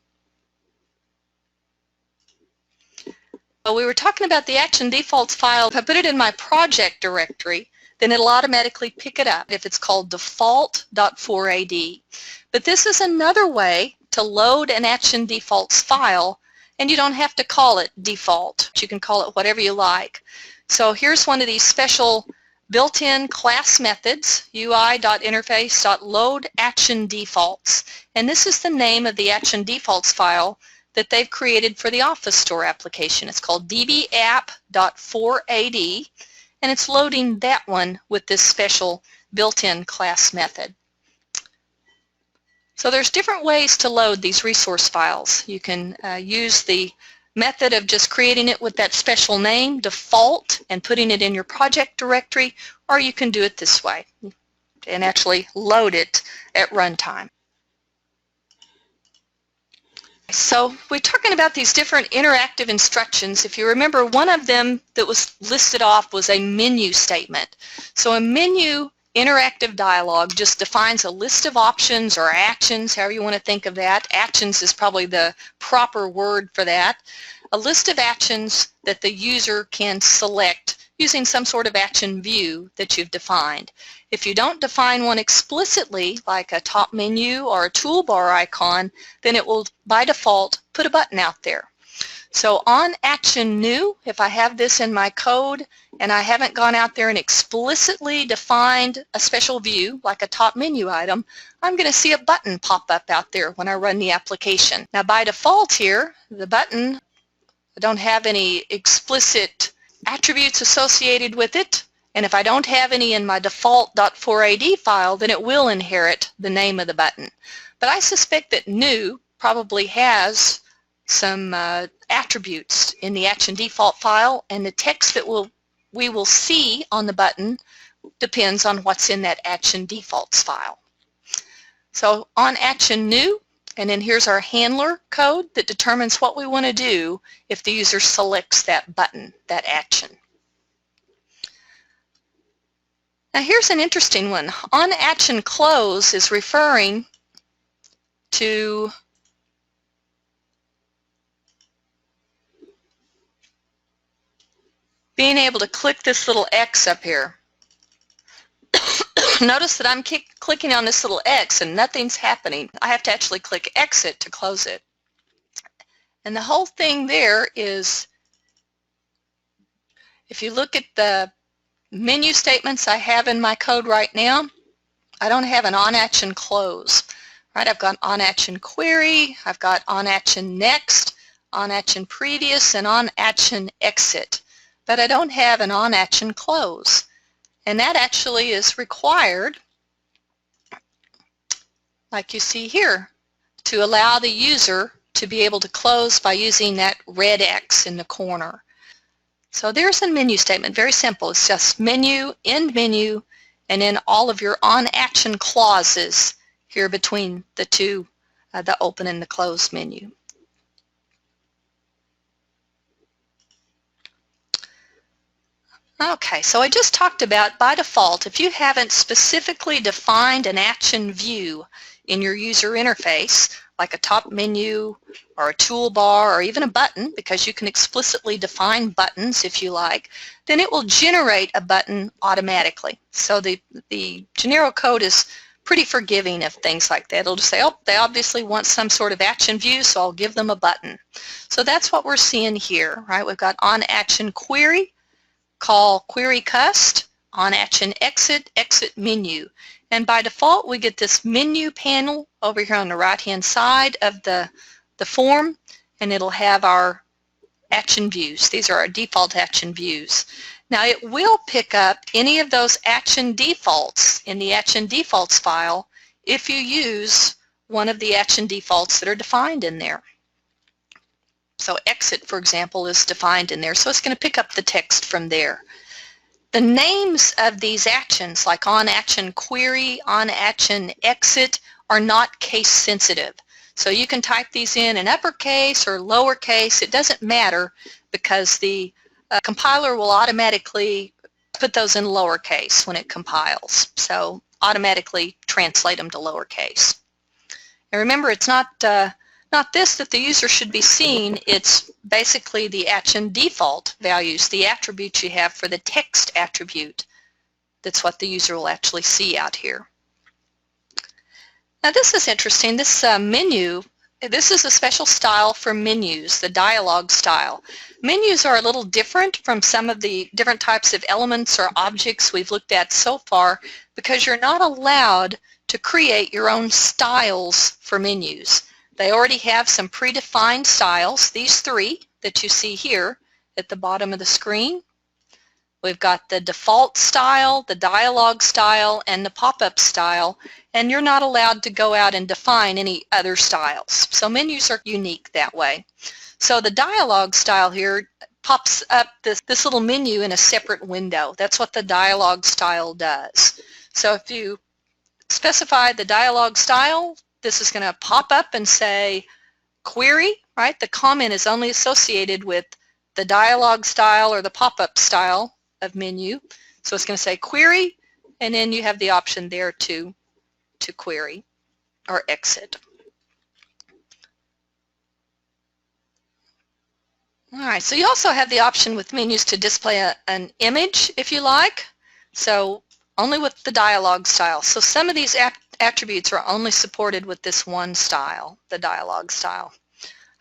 Well, we were talking about the action defaults file. If I put it in my project directory, then it'll automatically pick it up if it's called default.4AD. But this is another way to load an action defaults file, and you don't have to call it default. You can call it whatever you like. So here's one of these special built-in class methods, UI.interface.loadActionDefaults. And this is the name of the action defaults file that they've created for the Office Store application. It's called dbapp.4ad, and it's loading that one with this special built-in class method. So there's different ways to load these resource files. You can use the method of just creating it with that special name, default, and putting it in your project directory, or you can do it this way and actually load it at runtime. So we're talking about these different interactive instructions. If you remember, one of them that was listed off was a menu statement. So a menu interactive dialog just defines a list of options or actions, however you want to think of that. Actions is probably the proper word for that. A list of actions that the user can select using some sort of action view that you've defined. If you don't define one explicitly, like a top menu or a toolbar icon, then it will, by default, put a button out there. So on action new, if I have this in my code and I haven't gone out there and explicitly defined a special view, like a top menu item, I'm going to see a button pop up out there when I run the application. Now by default here, the button, I don't have any explicit attributes associated with it, and if I don't have any in my default.4ad file, then it will inherit the name of the button. But I suspect that new probably has some attributes in the action default file, and the text that we will see on the button depends on what's in that action defaults file. So on action new, and then here's our handler code that determines what we want to do if the user selects that button, that action. Now here's an interesting one. On action close is referring to being able to click this little X up here. Notice that I'm clicking on this little X and nothing's happening. I have to actually click exit to close it. And the whole thing there is, if you look at the menu statements I have in my code right now, I don't have an on action close. Right? I've got on action query, I've got on action next, on action previous, and on action exit. But I don't have an on action close. And that actually is required, like you see here, to allow the user to be able to close by using that red X in the corner. So there's a menu statement, very simple. It's just menu, end menu, and then all of your on action clauses here between the two the open and the close menu. Okay, so I just talked about, by default, if you haven't specifically defined an action view in your user interface, like a top menu or a toolbar or even a button, because you can explicitly define buttons if you like, then it will generate a button automatically. So the Genero code is pretty forgiving of things like that. It'll just say, oh, they obviously want some sort of action view, so I'll give them a button. So that's what we're seeing here, right? We've got on action query, call query cust, on action exit, exit menu. And by default, we get this menu panel over here on the right-hand side of the form, and it'll have our action views. These are our default action views. Now, it will pick up any of those action defaults in the action defaults file if you use one of the action defaults that are defined in there. So exit, for example, is defined in there, so it's going to pick up the text from there. The names of these actions, like on action query, on action exit, are not case sensitive. So you can type these in uppercase or lowercase. It doesn't matter because the compiler will automatically put those in lowercase when it compiles. So automatically translate them to lowercase. And remember, it's not this that the user should be seeing, it's basically the action default values, the attributes you have for the text attribute. That's what the user will actually see out here. Now this is interesting, this menu, this is a special style for menus, the dialog style. Menus are a little different from some of the different types of elements or objects we've looked at so far because you're not allowed to create your own styles for menus. They already have some predefined styles, these three that you see here at the bottom of the screen. We've got the default style, the dialog style, and the pop-up style, and you're not allowed to go out and define any other styles. So menus are unique that way. So the dialog style here pops up this little menu in a separate window. That's what the dialog style does. So if you specify the dialog style, this is going to pop up and say query, right? The comment is only associated with the dialog style or the pop-up style of menu. So it's going to say query, and then you have the option there to query or exit. All right, so you also have the option with menus to display an image if you like. So only with the dialog style. So some of these attributes are only supported with this one style, the dialog style.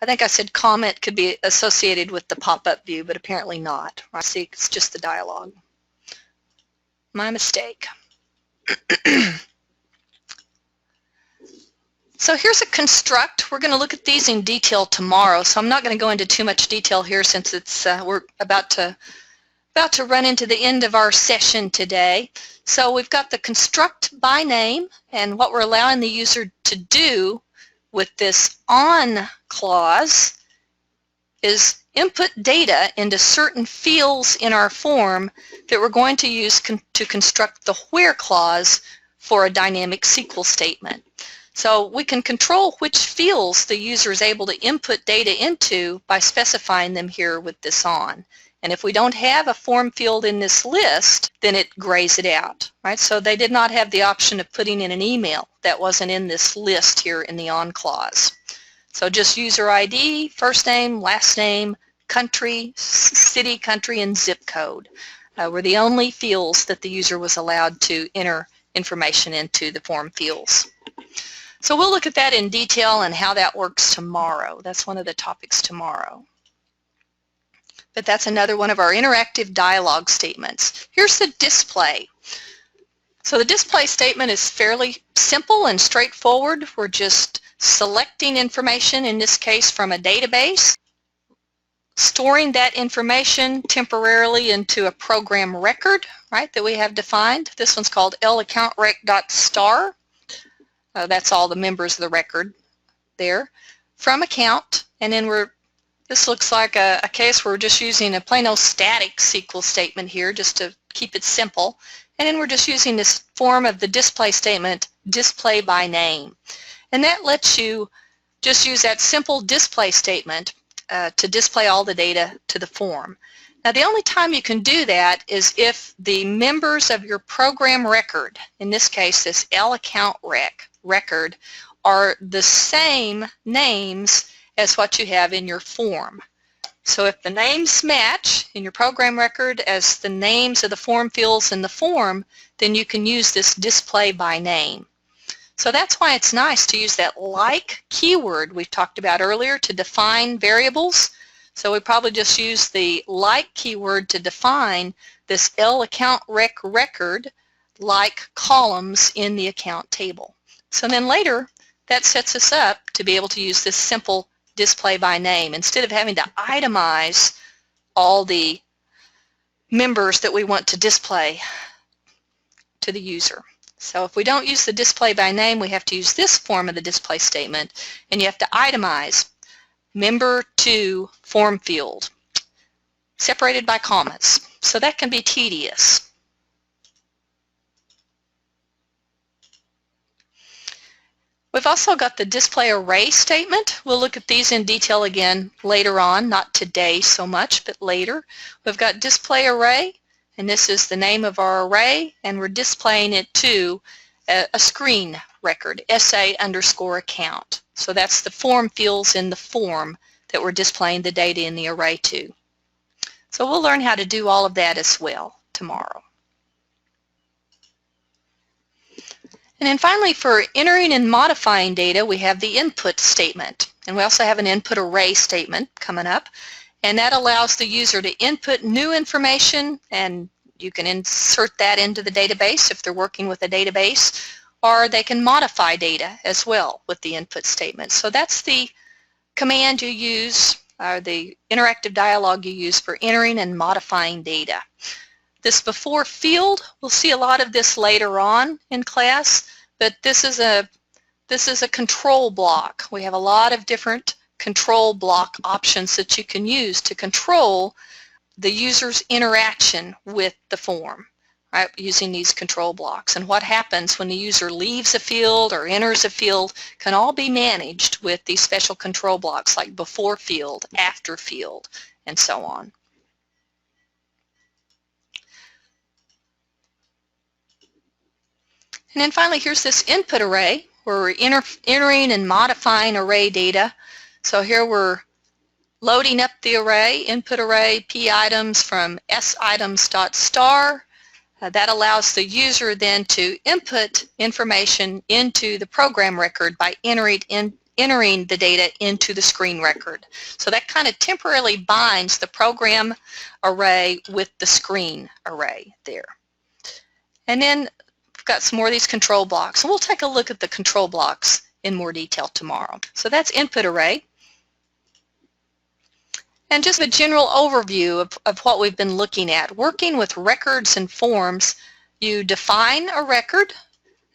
I think I said comment could be associated with the pop-up view, but apparently not. I see it's just the dialog. My mistake. So here's a construct. We're going to look at these in detail tomorrow, so I'm not going to go into too much detail here since it's we're about to run into the end of our session today. So we've got the construct by name, and what we're allowing the user to do with this on clause is input data into certain fields in our form that we're going to use to construct the where clause for a dynamic SQL statement. So we can control which fields the user is able to input data into by specifying them here with this on. And if we don't have a form field in this list, then it grays it out, right? So they did not have the option of putting in an email that wasn't in this list here in the on clause. So just user ID, first name, last name, country, city, country, and zip code were the only fields that the user was allowed to enter information into the form fields. So we'll look at that in detail and how that works tomorrow. That's one of the topics tomorrow. But that's another one of our interactive dialog statements. Here's the display. So the display statement is fairly simple and straightforward. We're just selecting information, in this case from a database, storing that information temporarily into a program record, right, that we have defined. This one's called laccountRec.star. That's all the members of the record there. From account, and then this looks like a case where we're just using a plain old static SQL statement here just to keep it simple. And then we're just using this form of the display statement, display by name. And that lets you just use that simple display statement to display all the data to the form. Now the only time you can do that is if the members of your program record, in this case this L account record, are the same names as what you have in your form. So if the names match in your program record as the names of the form fields in the form, then you can use this display by name. So that's why it's nice to use that like keyword we talked about earlier to define variables. So we probably just use the like keyword to define this L account record like columns in the account table. So then later that sets us up to be able to use this simple display by name instead of having to itemize all the members that we want to display to the user. So if we don't use the display by name, we have to use this form of the display statement, and you have to itemize member to form field separated by commas. So that can be tedious. We've also got the display array statement. We'll look at these in detail again later on, not today so much, but later. We've got display array, and this is the name of our array, and we're displaying it to a screen record, SA_account. So that's the form fields in the form that we're displaying the data in the array to. So we'll learn how to do all of that as well tomorrow. And then finally, for entering and modifying data, we have the input statement. And we also have an input array statement coming up. And that allows the user to input new information, and you can insert that into the database if they're working with a database, or they can modify data as well with the input statement. So that's the command you use, or the interactive dialogue you use for entering and modifying data. This before field, we'll see a lot of this later on in class, but this is a control block. We have a lot of different control block options that you can use to control the user's interaction with the form, right, using these control blocks. And what happens when the user leaves a field or enters a field can all be managed with these special control blocks like before field, after field, and so on. And then finally, here's this input array where we're entering and modifying array data. So here we're loading up the array, input array, p items from sItems.star. That allows the user then to input information into the program record by entering the data into the screen record. So that kind of temporarily binds the program array with the screen array there. And then we've got some more of these control blocks. And we'll take a look at the control blocks in more detail tomorrow. So that's input array. And just a general overview of what we've been looking at. Working with records and forms, you define a record,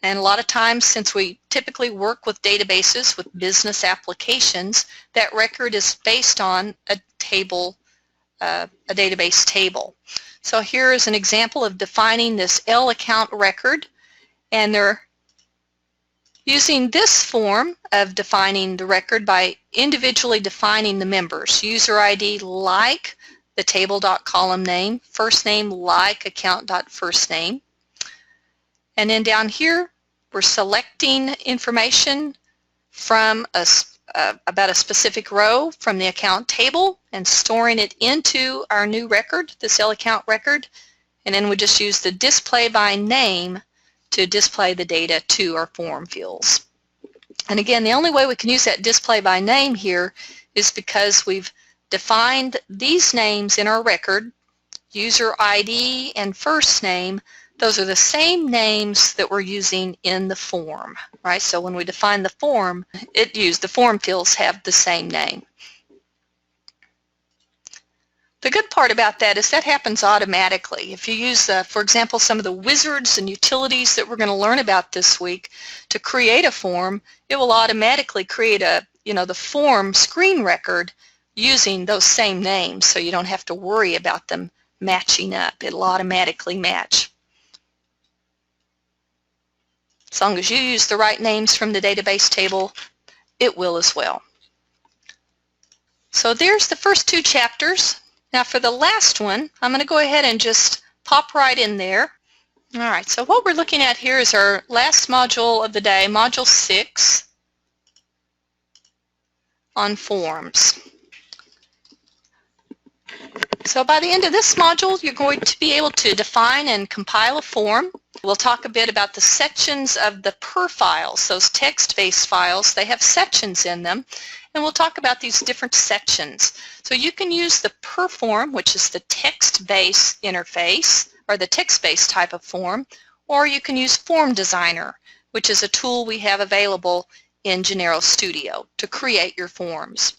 and a lot of times since we typically work with databases, with business applications, that record is based on a table, a database table. So here is an example of defining this L account record, and they're using this form of defining the record by individually defining the members. User ID like the table.column name, first name like account.first name. And then down here, we're selecting information from about a specific row from the account table and storing it into our new record, this L account record. And then we just use the display by name to display the data to our form fields. And again, the only way we can use that display by name here is because we've defined these names in our record, user ID and first name. Those are the same names that we're using in the form, right? So when we define the form, the form fields have the same name. The good part about that is that happens automatically. If you use, for example, some of the wizards and utilities that we're going to learn about this week to create a form, it will automatically create the form screen record using those same names, so you don't have to worry about them matching up. It'll automatically match. As long as you use the right names from the database table, it will as well. So there's the first two chapters. Now for the last one, I'm going to go ahead and just pop right in there. All right, so what we're looking at here is our last module of the day, Module 6 on forms. So by the end of this module, you're going to be able to define and compile a form. We'll talk a bit about the sections of the per files, those text-based files. They have sections in them, and we'll talk about these different sections. So you can use the per form, which is the text-based interface, or the text-based type of form, or you can use Form Designer, which is a tool we have available in Genero Studio to create your forms.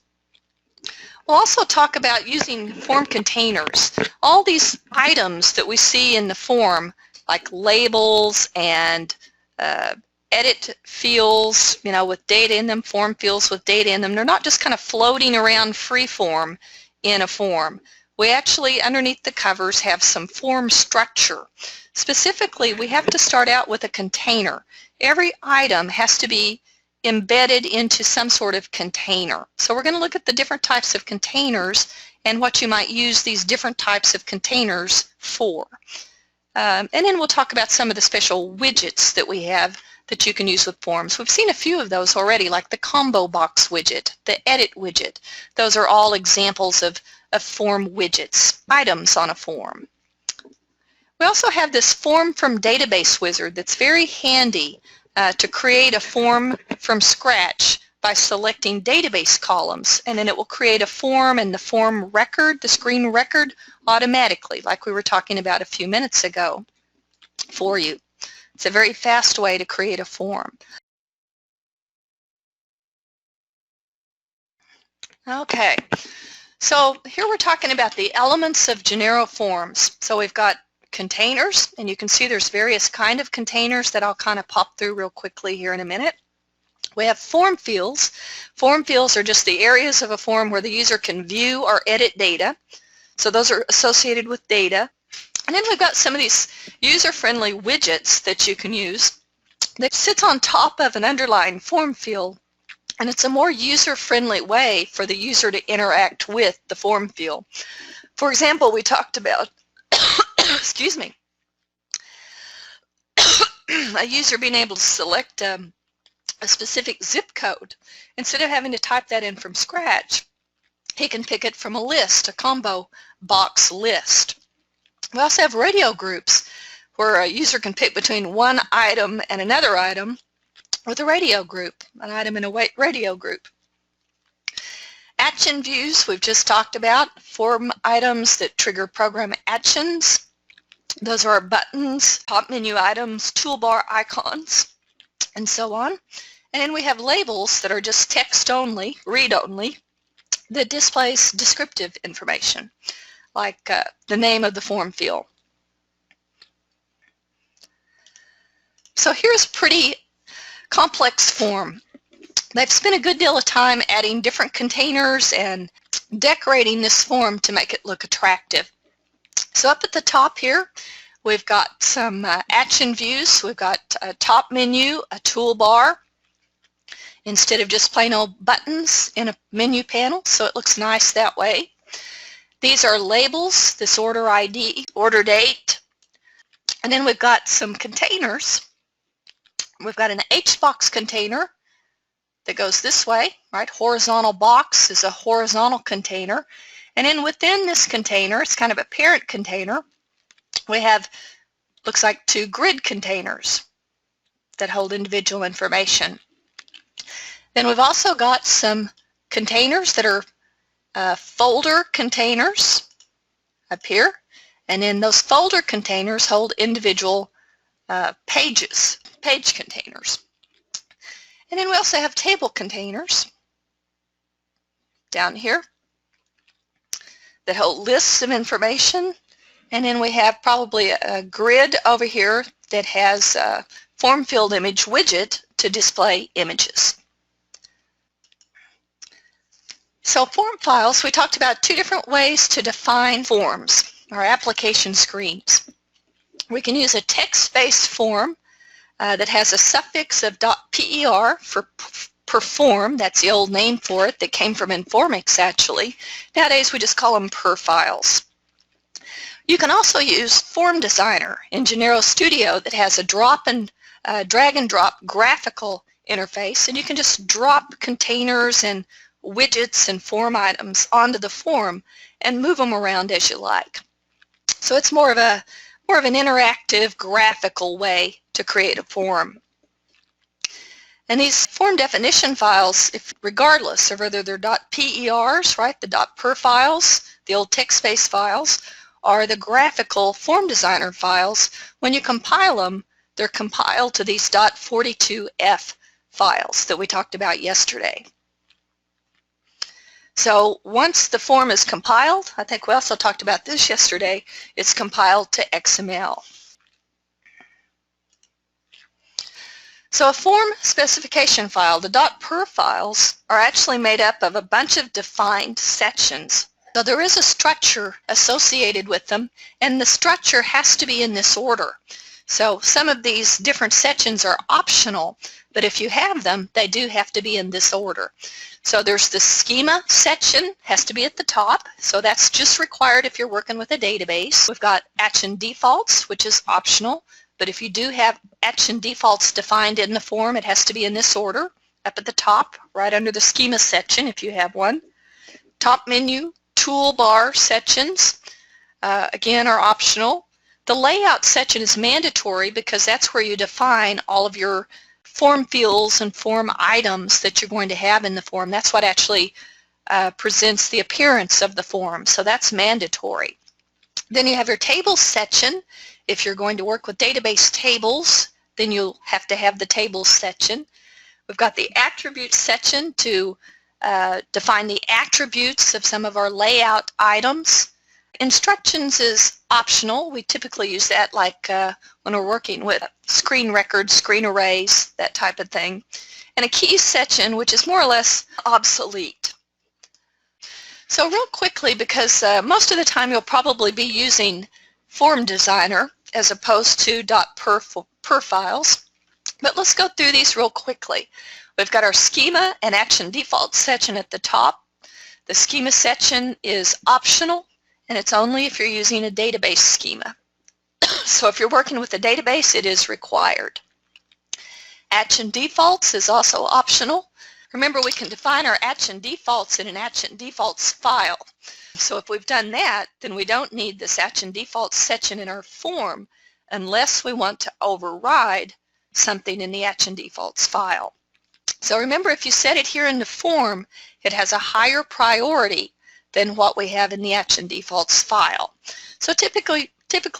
We'll also talk about using form containers. All these items that we see in the form, like labels and edit fields, with data in them, form fields with data in them, they're not just kind of floating around free-form in a form. We actually, underneath the covers, have some form structure. Specifically, we have to start out with a container. Every item has to be embedded into some sort of container. So we're going to look at the different types of containers and what you might use these different types of containers for. And then we'll talk about some of the special widgets that we have that you can use with forms. We've seen a few of those already, like the combo box widget, the edit widget. Those are all examples of form widgets, items on a form. We also have this Form from Database wizard that's very handy to create a form from scratch by selecting database columns, and then it will create a form and the form record, the screen record, automatically, like we were talking about a few minutes ago for you. It's a very fast way to create a form. Okay, so here we're talking about the elements of Genero forms. So we've got containers, and you can see there's various kind of containers that I'll kind of pop through real quickly here in a minute. We have form fields. Form fields are just the areas of a form where the user can view or edit data. So those are associated with data. And then we've got some of these user-friendly widgets that you can use that sits on top of an underlying form field, and it's a more user-friendly way for the user to interact with the form field. For example, we talked about excuse me, a user being able to select a specific zip code. Instead of having to type that in from scratch, he can pick it from a list, a combo box list. We also have radio groups where a user can pick between one item and another item with a radio group, an item in a radio group. Action views, we've just talked about, form items that trigger program actions. Those are our buttons, top menu items, toolbar icons, and so on. And then we have labels that are just text only, read only, that displays descriptive information, like the name of the form field. So here's a pretty complex form. They've spent a good deal of time adding different containers and decorating this form to make it look attractive. So up at the top here, we've got some action views. We've got a top menu, a toolbar, instead of just plain old buttons in a menu panel, so it looks nice that way. These are labels, this order ID, order date, and then we've got some containers. We've got an HBox container that goes this way, right? Horizontal box is a horizontal container. And then within this container, it's kind of a parent container, we have, looks like, two grid containers that hold individual information. Then we've also got some containers that are folder containers up here. And then those folder containers hold individual pages, page containers. And then we also have table containers down here that hold lists of information. And then we have probably a grid over here that has a form field image widget to display images. So form files, we talked about two different ways to define forms, or application screens. We can use a text-based form that has a suffix of .per for perform. That's the old name for it that came from Informix actually. Nowadays we just call them per files. You can also use Form Designer in Genero Studio that has a drag and drop graphical interface, and you can just drop containers and widgets and form items onto the form and move them around as you like. So it's more of an interactive graphical way to create a form. And these form definition files, regardless of whether they're .pers, right, the .per files, the old text-based files, or the graphical Form Designer files, when you compile them, they're compiled to these .42f files that we talked about yesterday. So once the form is compiled, I think we also talked about this yesterday, it's compiled to XML. So a form specification file, the .per files, are actually made up of a bunch of defined sections. So there is a structure associated with them, and the structure has to be in this order. So some of these different sections are optional, but if you have them, they do have to be in this order. So there's the schema section, has to be at the top, so that's just required if you're working with a database. We've got action defaults, which is optional, but if you do have action defaults defined in the form, it has to be in this order, up at the top, right under the schema section if you have one. Top menu, toolbar sections, again, are optional. The layout section is mandatory because that's where you define all of your form fields and form items that you're going to have in the form. That's what actually presents the appearance of the form, so that's mandatory. Then you have your tables section. If you're going to work with database tables, then you'll have to have the tables section. We've got the attributes section to define the attributes of some of our layout items. Instructions is optional. We typically use that like when we're working with screen records, screen arrays, that type of thing. And a keys section, which is more or less obsolete. So real quickly, because most of the time you'll probably be using Form Designer as opposed to .per files, but let's go through these real quickly. We've got our schema and action defaults section at the top. The schema section is optional, and it's only if you're using a database schema. So if you're working with a database, it is required. Action defaults is also optional. Remember, we can define our action defaults in an action defaults file. So if we've done that, then we don't need this action defaults section in our form unless we want to override something in the action defaults file. So remember, if you set it here in the form, it has a higher priority than what we have in the action defaults file. So typically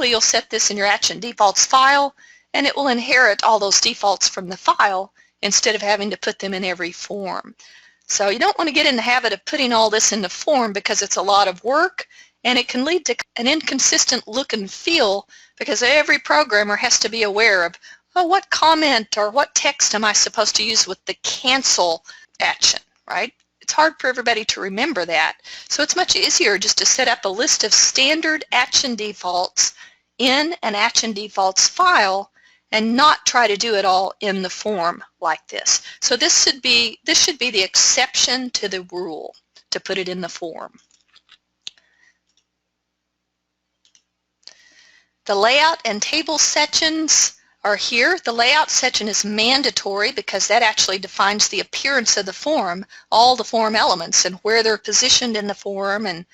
you'll set this in your action defaults file, and it will inherit all those defaults from the file instead of having to put them in every form. So you don't want to get in the habit of putting all this in the form because it's a lot of work, and it can lead to an inconsistent look and feel because every programmer has to be aware of, oh, what comment or what text am I supposed to use with the cancel action, right? It's hard for everybody to remember that. So it's much easier just to set up a list of standard action defaults in an action defaults file and not try to do it all in the form like this. So this should be the exception to the rule, to put it in the form. The layout and table sections are here. The layout section is mandatory because that actually defines the appearance of the form, all the form elements and where they're positioned in the form and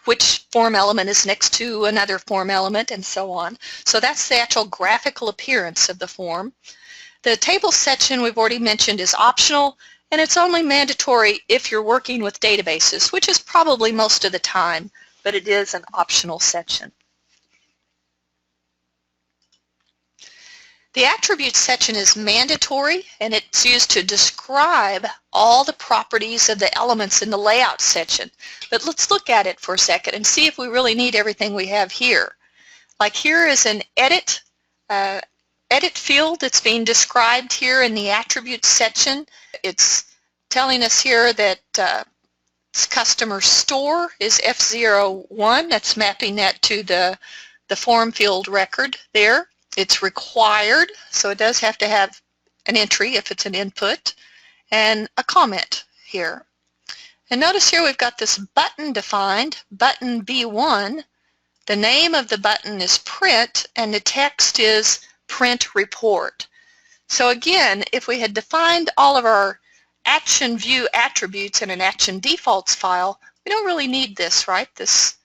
which form element is next to another form element and so on. So that's the actual graphical appearance of the form. The table section we've already mentioned is optional, and it's only mandatory if you're working with databases, which is probably most of the time, but it is an optional section. The attributes section is mandatory, and it's used to describe all the properties of the elements in the layout section. But let's look at it for a second and see if we really need everything we have here. Like here is an edit field that's being described here in the attributes section. It's telling us here that customer store is F01. That's mapping that to the form field record there. It's required, so it does have to have an entry if it's an input, and a comment here. And notice here we've got this button defined, button B1. The name of the button is print, and the text is print report. So again, if we had defined all of our action view attributes in an action defaults file, we don't really need this, right? This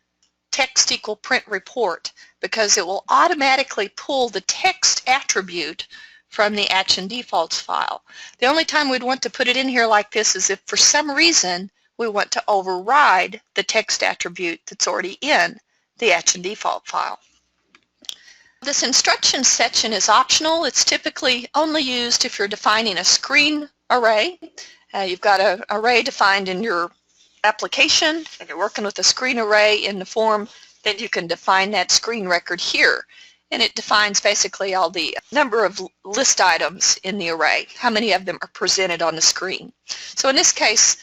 text equal print report, because it will automatically pull the text attribute from the action defaults file. The only time we'd want to put it in here like this is if for some reason we want to override the text attribute that's already in the action default file. This instruction section is optional. It's typically only used if you're defining a screen array. You've got an array defined in your application and you're working with a screen array in the form, then you can define that screen record here. And it defines basically all the number of list items in the array, how many of them are presented on the screen. So in this case,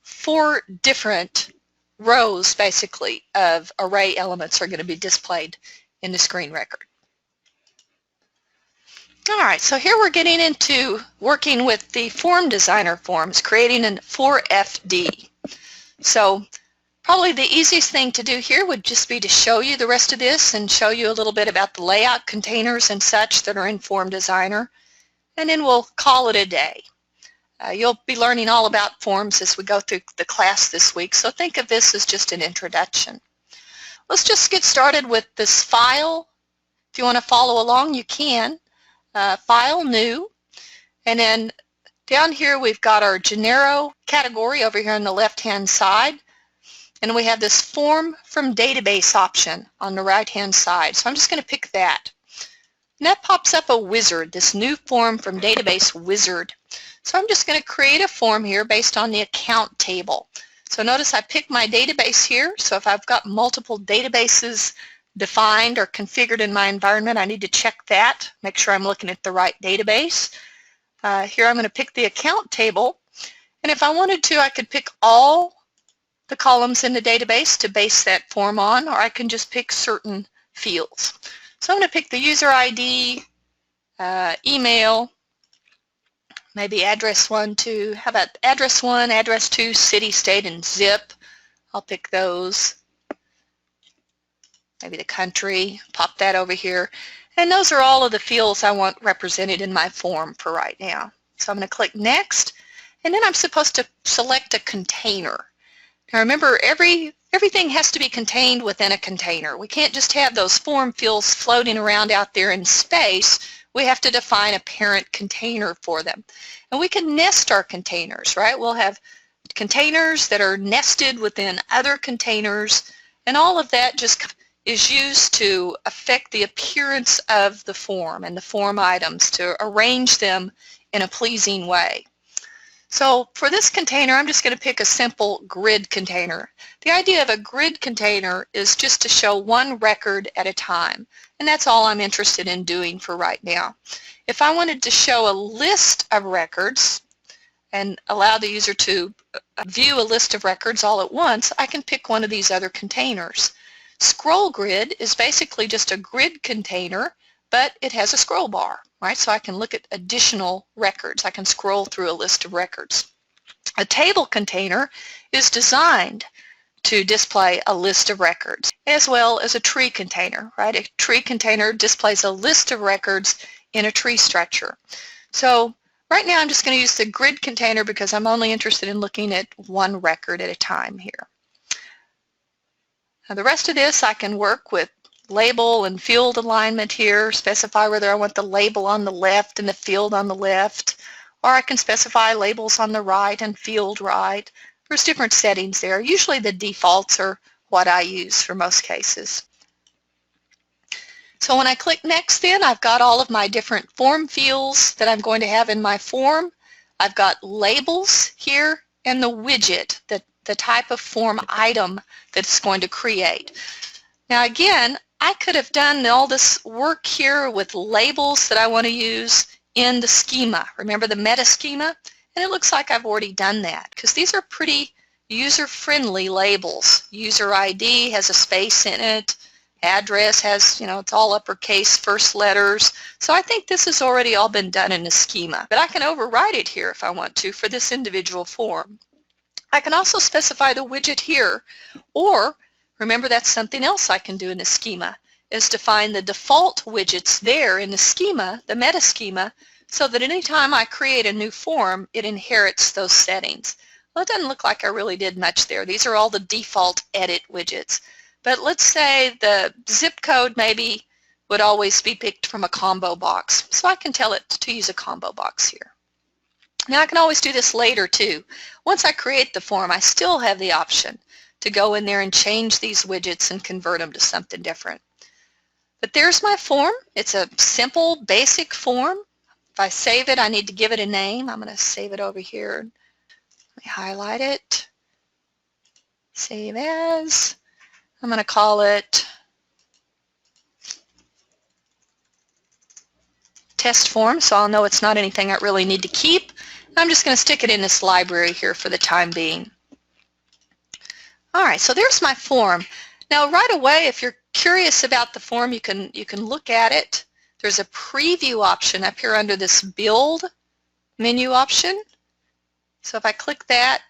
4 different rows basically of array elements are going to be displayed in the screen record. Alright, so here we're getting into working with the form designer forms, creating an 4FD. So probably the easiest thing to do here would just be to show you the rest of this and show you a little bit about the layout containers and such that are in Form Designer, and then we'll call it a day. You'll be learning all about forms as we go through the class this week, so think of this as just an introduction. Let's just get started with this file. If you want to follow along, you can. File, New, and then down here we've got our Genero category over here on the left-hand side, and we have this Form from Database option on the right-hand side. So I'm just going to pick that. And that pops up a wizard, this new Form from Database wizard. So I'm just going to create a form here based on the account table. So notice I pick my database here, so if I've got multiple databases defined or configured in my environment, I need to check that, make sure I'm looking at the right database. Here I'm going to pick the account table, and if I wanted to, I could pick all the columns in the database to base that form on, or I can just pick certain fields. So I'm going to pick the user ID, email, maybe address 1, 2, how about address 1, address 2, city, state, and zip. I'll pick those. Maybe the country, pop that over here. And those are all of the fields I want represented in my form for right now. So I'm going to click Next, and then I'm supposed to select a container. Now remember, everything has to be contained within a container. We can't just have those form fields floating around out there in space. We have to define a parent container for them. And we can nest our containers, right? We'll have containers that are nested within other containers, and all of that just is used to affect the appearance of the form and the form items, to arrange them in a pleasing way. So for this container, I'm just going to pick a simple grid container. The idea of a grid container is just to show one record at a time, and that's all I'm interested in doing for right now. If I wanted to show a list of records and allow the user to view a list of records all at once, I can pick one of these other containers. Scroll grid is basically just a grid container, but it has a scroll bar, right? So I can look at additional records. I can scroll through a list of records. A table container is designed to display a list of records, as well as a tree container, right? A tree container displays a list of records in a tree structure. So right now I'm just going to use the grid container because I'm only interested in looking at one record at a time here. Now the rest of this I can work with label and field alignment here, specify whether I want the label on the left and the field on the left, or I can specify labels on the right and field right. There's different settings there. Usually the defaults are what I use for most cases. So when I click Next then, I've got all of my different form fields that I'm going to have in my form. I've got labels here and the widget, the type of form item that it's going to create. Now again, I could have done all this work here with labels that I want to use in the schema. Remember the meta schema? And it looks like I've already done that because these are pretty user-friendly labels. User ID has a space in it. Address has, it's all uppercase first letters. So I think this has already all been done in a schema. But I can override it here if I want to for this individual form. I can also specify the widget here, or remember that's something else I can do in the schema, is define the default widgets there in the schema, the meta schema, so that anytime I create a new form, it inherits those settings. Well, it doesn't look like I really did much there. These are all the default edit widgets. But let's say the zip code maybe would always be picked from a combo box. So I can tell it to use a combo box here. Now I can always do this later too. Once I create the form, I still have the option to go in there and change these widgets and convert them to something different. But there's my form. It's a simple, basic form. If I save it, I need to give it a name. I'm going to save it over here. Let me highlight it. Save as. I'm going to call it test form, so I'll know it's not anything I really need to keep. I'm just going to stick it in this library here for the time being. All right, so there's my form. Now right away, if you're curious about the form, you can look at it. There's a preview option up here under this build menu option. So if I click that,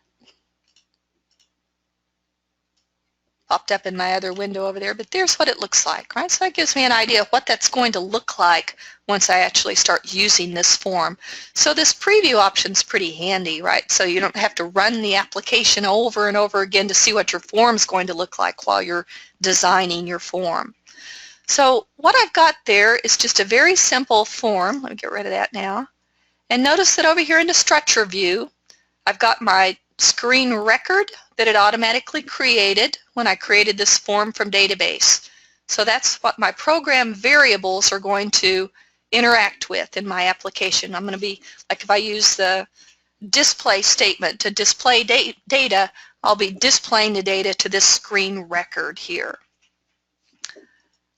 popped up in my other window over there, but there's what it looks like, right? So that gives me an idea of what that's going to look like once I actually start using this form. So this preview option is pretty handy, right? So you don't have to run the application over and over again to see what your form's going to look like while you're designing your form. So what I've got there is just a very simple form. Let me get rid of that now. And notice that over here in the structure view, I've got my screen record that it automatically created when I created this form from database. So that's what my program variables are going to interact with in my application. I'm going to be, like if I use the display statement to display data, I'll be displaying the data to this screen record here.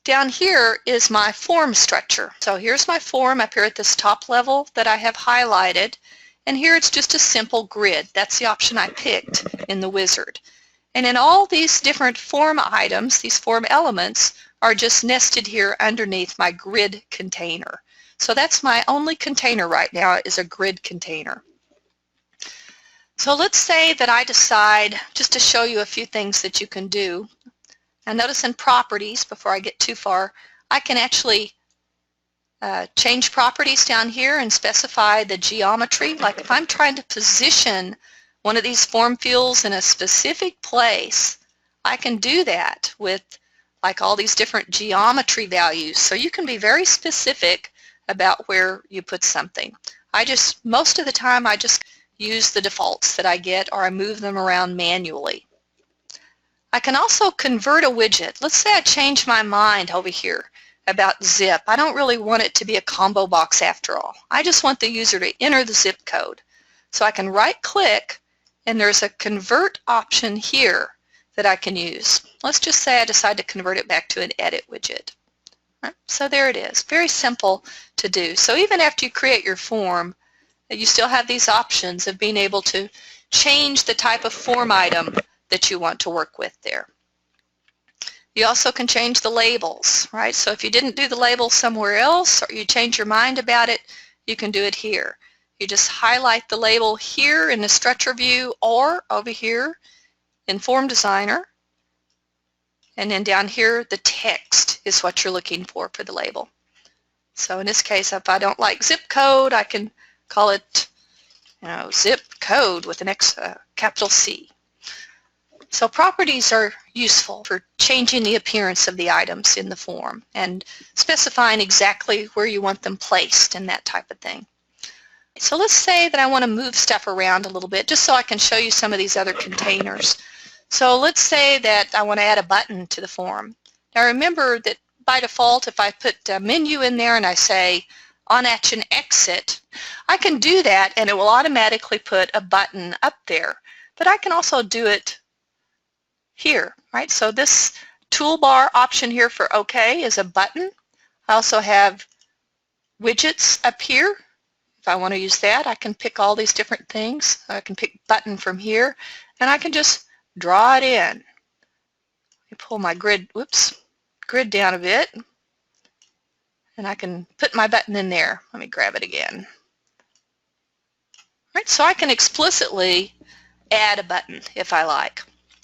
Down here is my form structure. So here's my form up here at this top level that I have highlighted. And here it's just a simple grid. That's the option I picked in the wizard. And in all these different form items, these form elements are just nested here underneath my grid container. So that's my only container right now, is a grid container. So let's say that I decide, just to show you a few things that you can do. Now notice in properties, before I get too far, I can actually change properties down here and specify the geometry. Like if I'm trying to position one of these form fields in a specific place, I can do that with like all these different geometry values. So you can be very specific about where you put something. Most of the time I just use the defaults that I get, or I move them around manually. I can also convert a widget. Let's say I change my mind over here about zip. I don't really want it to be a combo box after all. I just want the user to enter the zip code. So I can right click and there's a convert option here that I can use. Let's just say I decide to convert it back to an edit widget. Right, so there it is. Very simple to do. So even after you create your form, you still have these options of being able to change the type of form item that you want to work with there. You also can change the labels, right? So if you didn't do the label somewhere else, or you change your mind about it, you can do it here. You just highlight the label here in the structure view or over here in Form Designer. And then down here, the text is what you're looking for the label. So in this case, if I don't like zip code, I can call it, zip code with an capital C. So properties are useful for changing the appearance of the items in the form and specifying exactly where you want them placed and that type of thing. So let's say that I want to move stuff around a little bit just so I can show you some of these other containers. So let's say that I want to add a button to the form. Now remember that by default, if I put a menu in there and I say on action exit, I can do that and it will automatically put a button up there. But I can also do it here, right? So this toolbar option here for OK is a button. I also have widgets up here. If I want to use that, I can pick all these different things. I can pick button from here, and I can just draw it in. Let me pull my grid grid down a bit, and I can put my button in there. Let me grab it again. All right, so I can explicitly add a button if I like.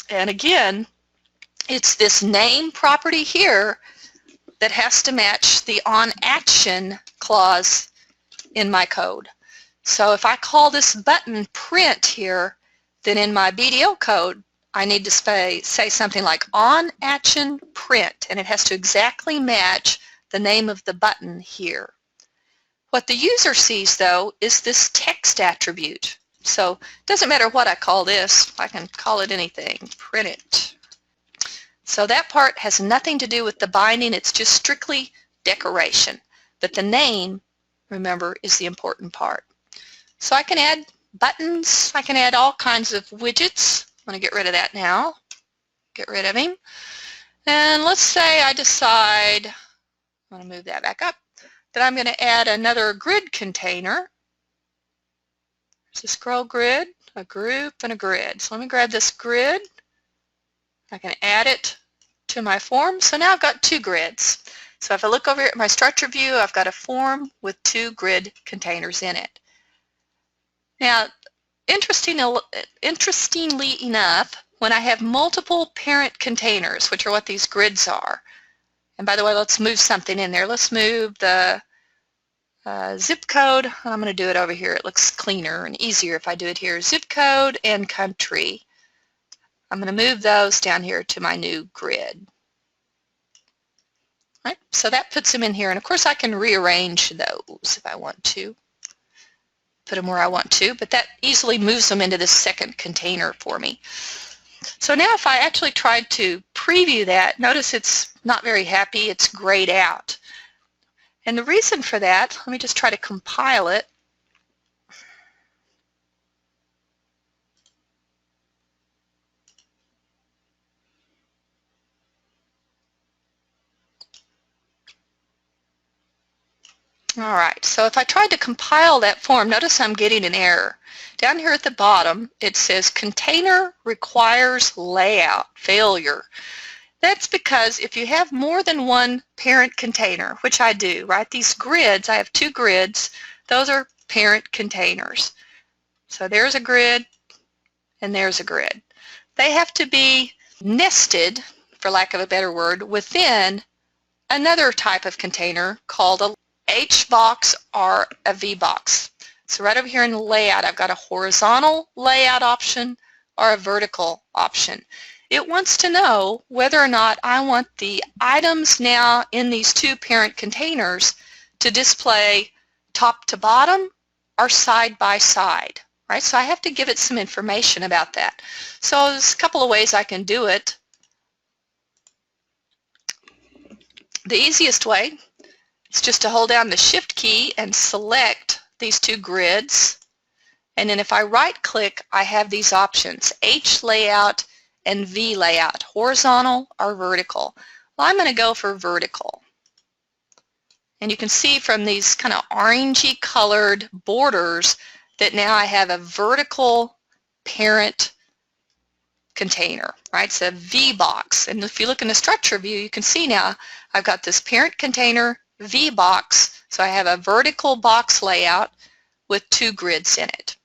And again, it's this name property here that has to match the onAction clause in my code. So if I call this button print here, then in my BDO code, I need to say something like onAction print, and it has to exactly match the name of the button here. What the user sees, though, is this text attribute. So it doesn't matter what I call this. I can call it anything, print it. So that part has nothing to do with the binding. It's just strictly decoration. But the name, remember, is the important part. So I can add buttons. I can add all kinds of widgets. I'm going to get rid of that now. Get rid of him. And let's say I decide, I'm going to move that back up, that I'm going to add another grid container. There's a scroll grid, a group, and a grid. So let me grab this grid. I can add it to my form. So now I've got two grids. So if I look over here at my structure view, I've got a form with two grid containers in it. Now, interestingly enough, when I have multiple parent containers, which are what these grids are, and by the way, let's move something in there. Let's move the zip code. I'm going to do it over here. It looks cleaner and easier if I do it here. Zip code and country. I'm going to move those down here to my new grid. All right, so that puts them in here, and of course I can rearrange those if I want to. Put them where I want to, but that easily moves them into this second container for me. So now if I actually tried to preview that, notice it's not very happy, it's grayed out. And the reason for that, let me just try to compile it. All right, so if I tried to compile that form, notice I'm getting an error. Down here at the bottom, it says container requires layout failure. That's because if you have more than one parent container, which I do, right? These grids, I have two grids. Those are parent containers. So there's a grid and there's a grid. They have to be nested, for lack of a better word, within another type of container called a H box or a V box. So right over here in the layout, I've got a horizontal layout option or a vertical option. It wants to know whether or not I want the items now in these two parent containers to display top to bottom or side by side, right? So I have to give it some information about that. So there's a couple of ways I can do it. The easiest way is just to hold down the Shift key and select these two grids. And then if I right-click, I have these options, H layout and V layout, horizontal or vertical. Well, I'm going to go for vertical. And you can see from these kind of orangey colored borders that now I have a vertical parent container, right? It's a V box. And if you look in the structure view, you can see now I've got this parent container V box, so I have a vertical box layout with two grids in it.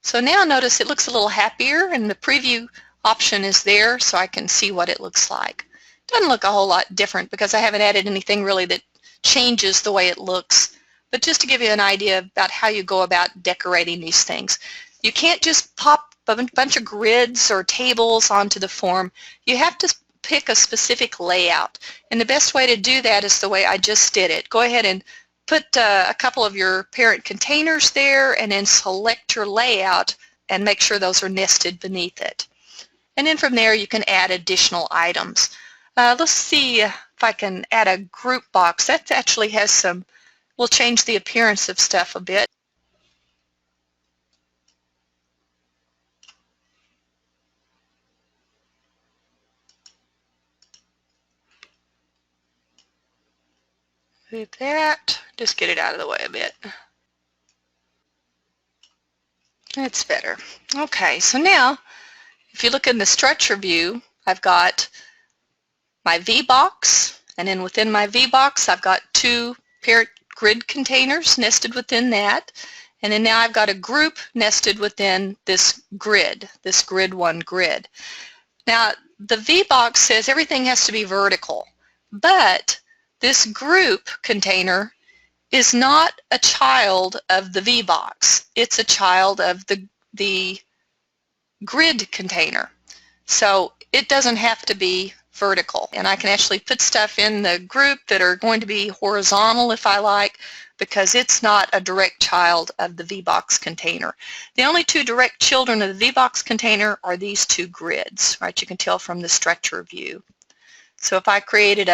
So now notice it looks a little happier, and the preview option is there so I can see what it looks like. It doesn't look a whole lot different because I haven't added anything really that changes the way it looks, but just to give you an idea about how you go about decorating these things. You can't just pop a bunch of grids or tables onto the form. You have to pick a specific layout, and the best way to do that is the way I just did it. Go ahead and put a couple of your parent containers there and then select your layout and make sure those are nested beneath it. And then from there you can add additional items. Let's see if I can add a group box. That actually has some, will change the appearance of stuff a bit. Move that, just get it out of the way a bit. That's better. Okay, so now if you look in the structure view, I've got my VBox, and then within my VBox I've got two parent grid containers nested within that, and then now I've got a group nested within this grid 1 grid. Now the VBox says everything has to be vertical, but this group container is not a child of the VBox. It's a child of the grid container. So it doesn't have to be vertical, and I can actually put stuff in the group that are going to be horizontal if I like, because it's not a direct child of the VBox container. The only two direct children of the VBox container are these two grids, right? You can tell from the structure view. So if I created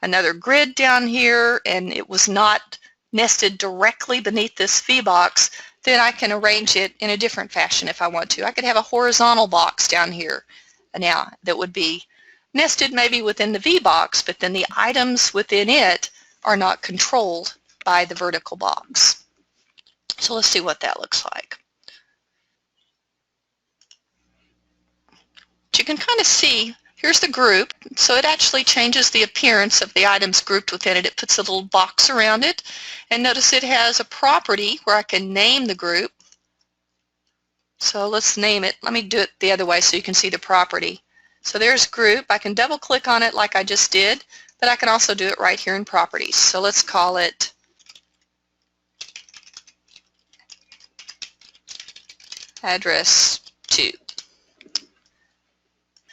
another grid down here and it was not nested directly beneath this VBox, then I can arrange it in a different fashion if I want to. I could have a horizontal box down here now that would be nested maybe within the VBox, but then the items within it are not controlled by the vertical box. So let's see what that looks like. But you can kind of see, here's the group, so it actually changes the appearance of the items grouped within it. It puts a little box around it, and notice it has a property where I can name the group. So let's name it. Let me do it the other way so you can see the property. So there's group. I can double click on it like I just did, but I can also do it right here in properties. So let's call it address 2.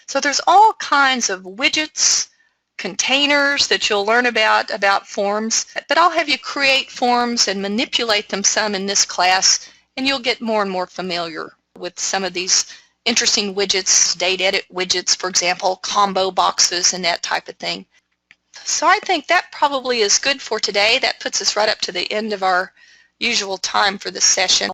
So there's all kinds of widgets, containers that you'll learn about forms, but I'll have you create forms and manipulate them some in this class, and you'll get more and more familiar with some of these interesting widgets, date edit widgets, for example, combo boxes and that type of thing. So I think that probably is good for today. That puts us right up to the end of our usual time for this session.